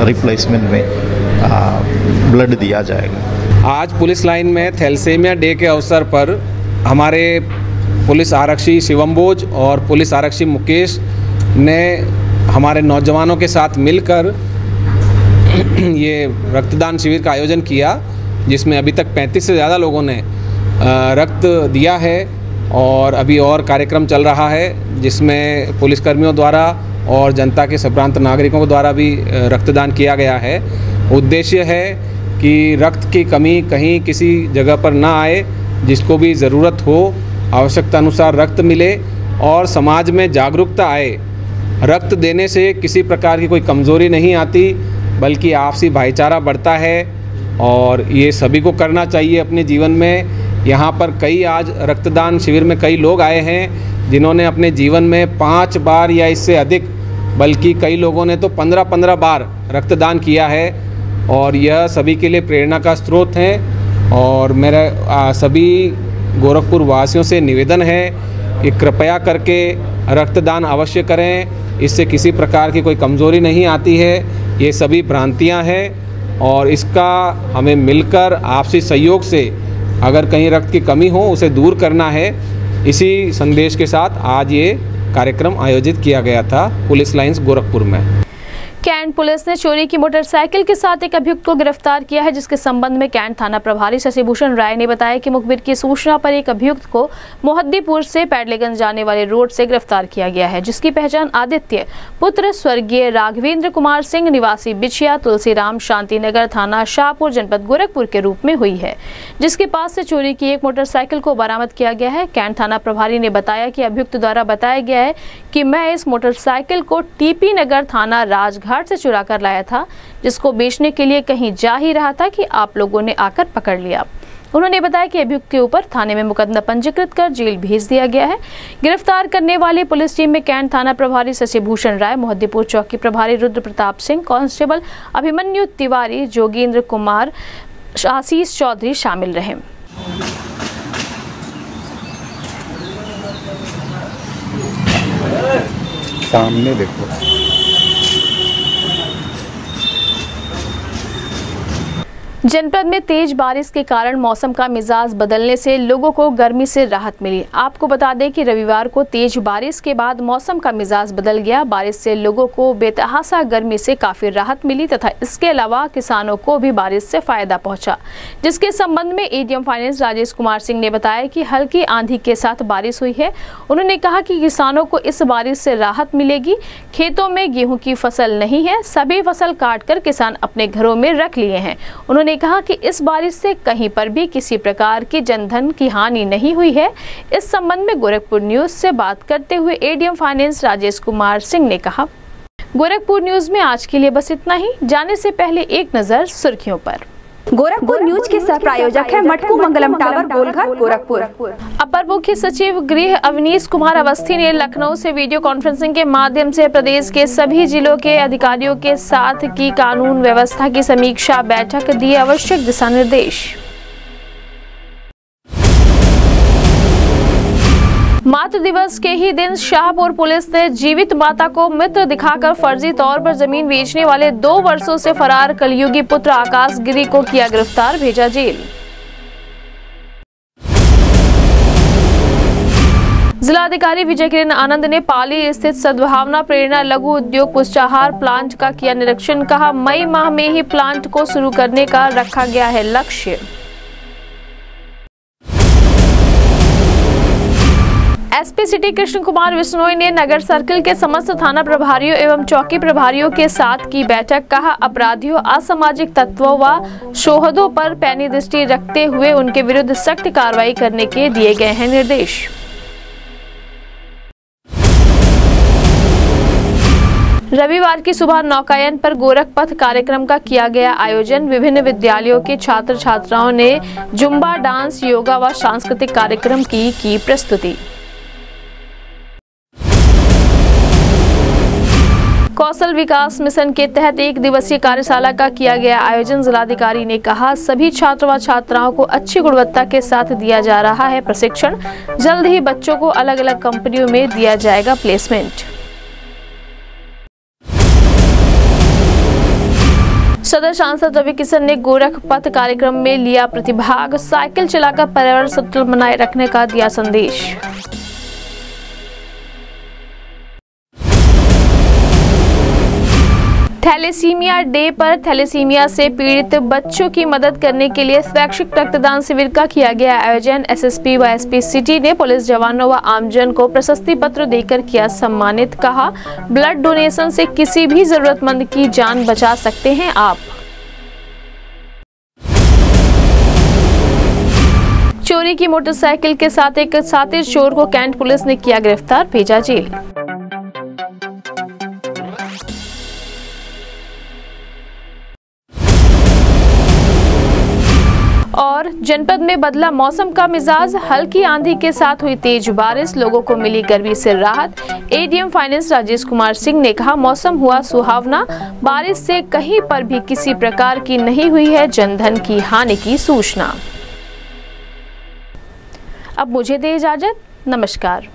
रिप्लेसमेंट में ब्लड दिया जाएगा। आज पुलिस लाइन में थैलेसीमिया डे के अवसर पर हमारे पुलिस आरक्षी शिवम बोज और पुलिस आरक्षी मुकेश ने हमारे नौजवानों के साथ मिलकर ये रक्तदान शिविर का आयोजन किया, जिसमें अभी तक 35 से ज़्यादा लोगों ने रक्त दिया है और अभी और कार्यक्रम चल रहा है जिसमें पुलिसकर्मियों द्वारा और जनता के संभ्रांत नागरिकों द्वारा भी रक्तदान किया गया है। उद्देश्य है कि रक्त की कमी कहीं किसी जगह पर ना आए, जिसको भी ज़रूरत हो आवश्यकता अनुसार रक्त मिले और समाज में जागरूकता आए। रक्त देने से किसी प्रकार की कोई कमज़ोरी नहीं आती, बल्कि आपसी भाईचारा बढ़ता है और ये सभी को करना चाहिए अपने जीवन में। यहाँ पर कई आज रक्तदान शिविर में कई लोग आए हैं जिन्होंने अपने जीवन में 5 बार या इससे अधिक, बल्कि कई लोगों ने तो 15-15 बार रक्तदान किया है और यह सभी के लिए प्रेरणा का स्रोत है। और मेरा सभी गोरखपुर वासियों से निवेदन है कि कृपया करके रक्तदान अवश्य करें, इससे किसी प्रकार की कोई कमज़ोरी नहीं आती है। ये सभी भ्रांतियां हैं और इसका हमें मिलकर आपसी सहयोग से अगर कहीं रक्त की कमी हो उसे दूर करना है। इसी संदेश के साथ आज ये कार्यक्रम आयोजित किया गया था पुलिस लाइन्स गोरखपुर में। कैंट पुलिस ने चोरी की मोटरसाइकिल के साथ एक अभियुक्त को गिरफ्तार किया है, जिसके संबंध में कैंट थाना प्रभारी शशिभूषण राय ने बताया कि मुखबिर की सूचना पर एक अभियुक्त को मोहद्दीपुर से पैडलेगंज जाने वाले रोड से गिरफ्तार किया गया है, जिसकी पहचान आदित्य पुत्र स्वर्गीय राघवेंद्र कुमार सिंह निवासी बिछिया तुलसीराम शांतिनगर थाना शाहपुर जनपद गोरखपुर के रूप में हुई है, जिसके पास से चोरी की एक मोटरसाइकिल को बरामद किया गया है। कैंट थाना प्रभारी ने बताया कि अभियुक्त द्वारा बताया गया है कि मैं इस मोटरसाइकिल को टीपी नगर थाना राजघाट से चुरा कर लाया था, जिसको बेचने के लिए कहीं जा ही रहा था कि आप लोगों ने आकर पकड़ लिया। उन्होंने बताया कि अभियुक्त के ऊपर थाने में मुकदमा पंजीकृत कर जेल भेज दिया गया है। गिरफ्तार करने वाली पुलिस टीम में कैंट थाना प्रभारी शशिभूषण राय, मोहद्दीपुर चौकी प्रभारी रुद्र प्रताप सिंह, कांस्टेबल अभिमन्यु तिवारी, जोगेंद्र कुमार, आशीष चौधरी शामिल रहे। सामने देखो। जनपद में तेज बारिश के कारण मौसम का मिजाज बदलने से लोगों को गर्मी से राहत मिली। आपको बता दें कि रविवार को तेज बारिश के बाद मौसम का मिजाज बदल गया। बारिश से लोगों को बेतहासा गर्मी से काफी राहत मिली तथा इसके अलावा किसानों को भी बारिश से फायदा पहुंचा, जिसके संबंध में एडीएम फाइनेंस राजेश कुमार सिंह ने बताया कि हल्की आंधी के साथ बारिश हुई है। उन्होंने कहा कि किसानों को इस बारिश से राहत मिलेगी। खेतों में गेहूं की फसल नहीं है, सभी फसल काटकर किसान अपने घरों में रख लिए हैं। उन्होंने कहा कि इस बारिश से कहीं पर भी किसी प्रकार की जनधन की हानि नहीं हुई है। इस संबंध में गोरखपुर न्यूज से बात करते हुए एडीएम फाइनेंस राजेश कुमार सिंह ने कहा, गोरखपुर न्यूज में आज के लिए बस इतना ही। जाने से पहले एक नजर सुर्खियों पर। गोरखपुर न्यूज के सह प्रायोजक है मटकू मंगलम टावर गोलघर गोरखपुर। अपर मुख्य सचिव गृह अवनीश कुमार अवस्थी ने लखनऊ से वीडियो कॉन्फ्रेंसिंग के माध्यम से प्रदेश के सभी जिलों के अधिकारियों के साथ की कानून व्यवस्था की समीक्षा बैठक, दिए आवश्यक दिशा निर्देश। मातृ दिवस के ही दिन शाहपुर पुलिस ने जीवित माता को मित्र दिखाकर फर्जी तौर पर जमीन बेचने वाले 2 वर्षों से फरार कलयुगी पुत्र आकाश गिरी को किया गिरफ्तार, भेजा जेल। जिलाधिकारी विजय किरण आनंद ने पाली स्थित सद्भावना प्रेरणा लघु उद्योग पुष्टाहार प्लांट का किया निरीक्षण। कहा, मई माह में ही प्लांट को शुरू करने का रखा गया है लक्ष्य। एसपी सिटी कृष्ण कुमार बिश्नोई ने नगर सर्किल के समस्त थाना प्रभारियों एवं चौकी प्रभारियों के साथ की बैठक। कहा, अपराधियों, असामाजिक तत्वों व शोहदों पर पैनी दृष्टि रखते हुए उनके विरुद्ध सख्त कार्रवाई करने के दिए गए हैं निर्देश। रविवार की सुबह नौकायन पर गोरख पथ कार्यक्रम का किया गया आयोजन। विभिन्न विद्यालयों के छात्र छात्राओं ने जुम्बा, डांस, योगा व सांस्कृतिक कार्यक्रम की प्रस्तुति। कौशल विकास मिशन के तहत 1 दिवसीय कार्यशाला का किया गया आयोजन। जिलाधिकारी ने कहा, सभी छात्र व छात्राओं को अच्छी गुणवत्ता के साथ दिया जा रहा है प्रशिक्षण। जल्द ही बच्चों को अलग अलग कंपनियों में दिया जाएगा प्लेसमेंट। सदर सांसद रवि किशन ने गोरख पथ कार्यक्रम में लिया प्रतिभाग। साइकिल चलाकर पर्यावरण संतुलन बनाए रखने का दिया संदेश। थैलेसीमिया डे पर थैलेसीमिया से पीड़ित बच्चों की मदद करने के लिए स्वैच्छिक रक्तदान शिविर का किया गया आयोजन। एसएसपी व एसपी सिटी ने पुलिस जवानों व आमजन को प्रशस्ति पत्र देकर किया सम्मानित। कहा, ब्लड डोनेशन से किसी भी जरूरतमंद की जान बचा सकते हैं आप। चोरी की मोटरसाइकिल के साथ एक साथी चोर को कैंट पुलिस ने किया गिरफ्तार, भेजा जेल। और जनपद में बदला मौसम का मिजाज। हल्की आंधी के साथ हुई तेज बारिश, लोगों को मिली गर्मी से राहत। एडीएम फाइनेंस राजेश कुमार सिंह ने कहा, मौसम हुआ सुहावना। बारिश से कहीं पर भी किसी प्रकार की नहीं हुई है जनधन की हानि की सूचना। अब मुझे दे इजाजत, नमस्कार।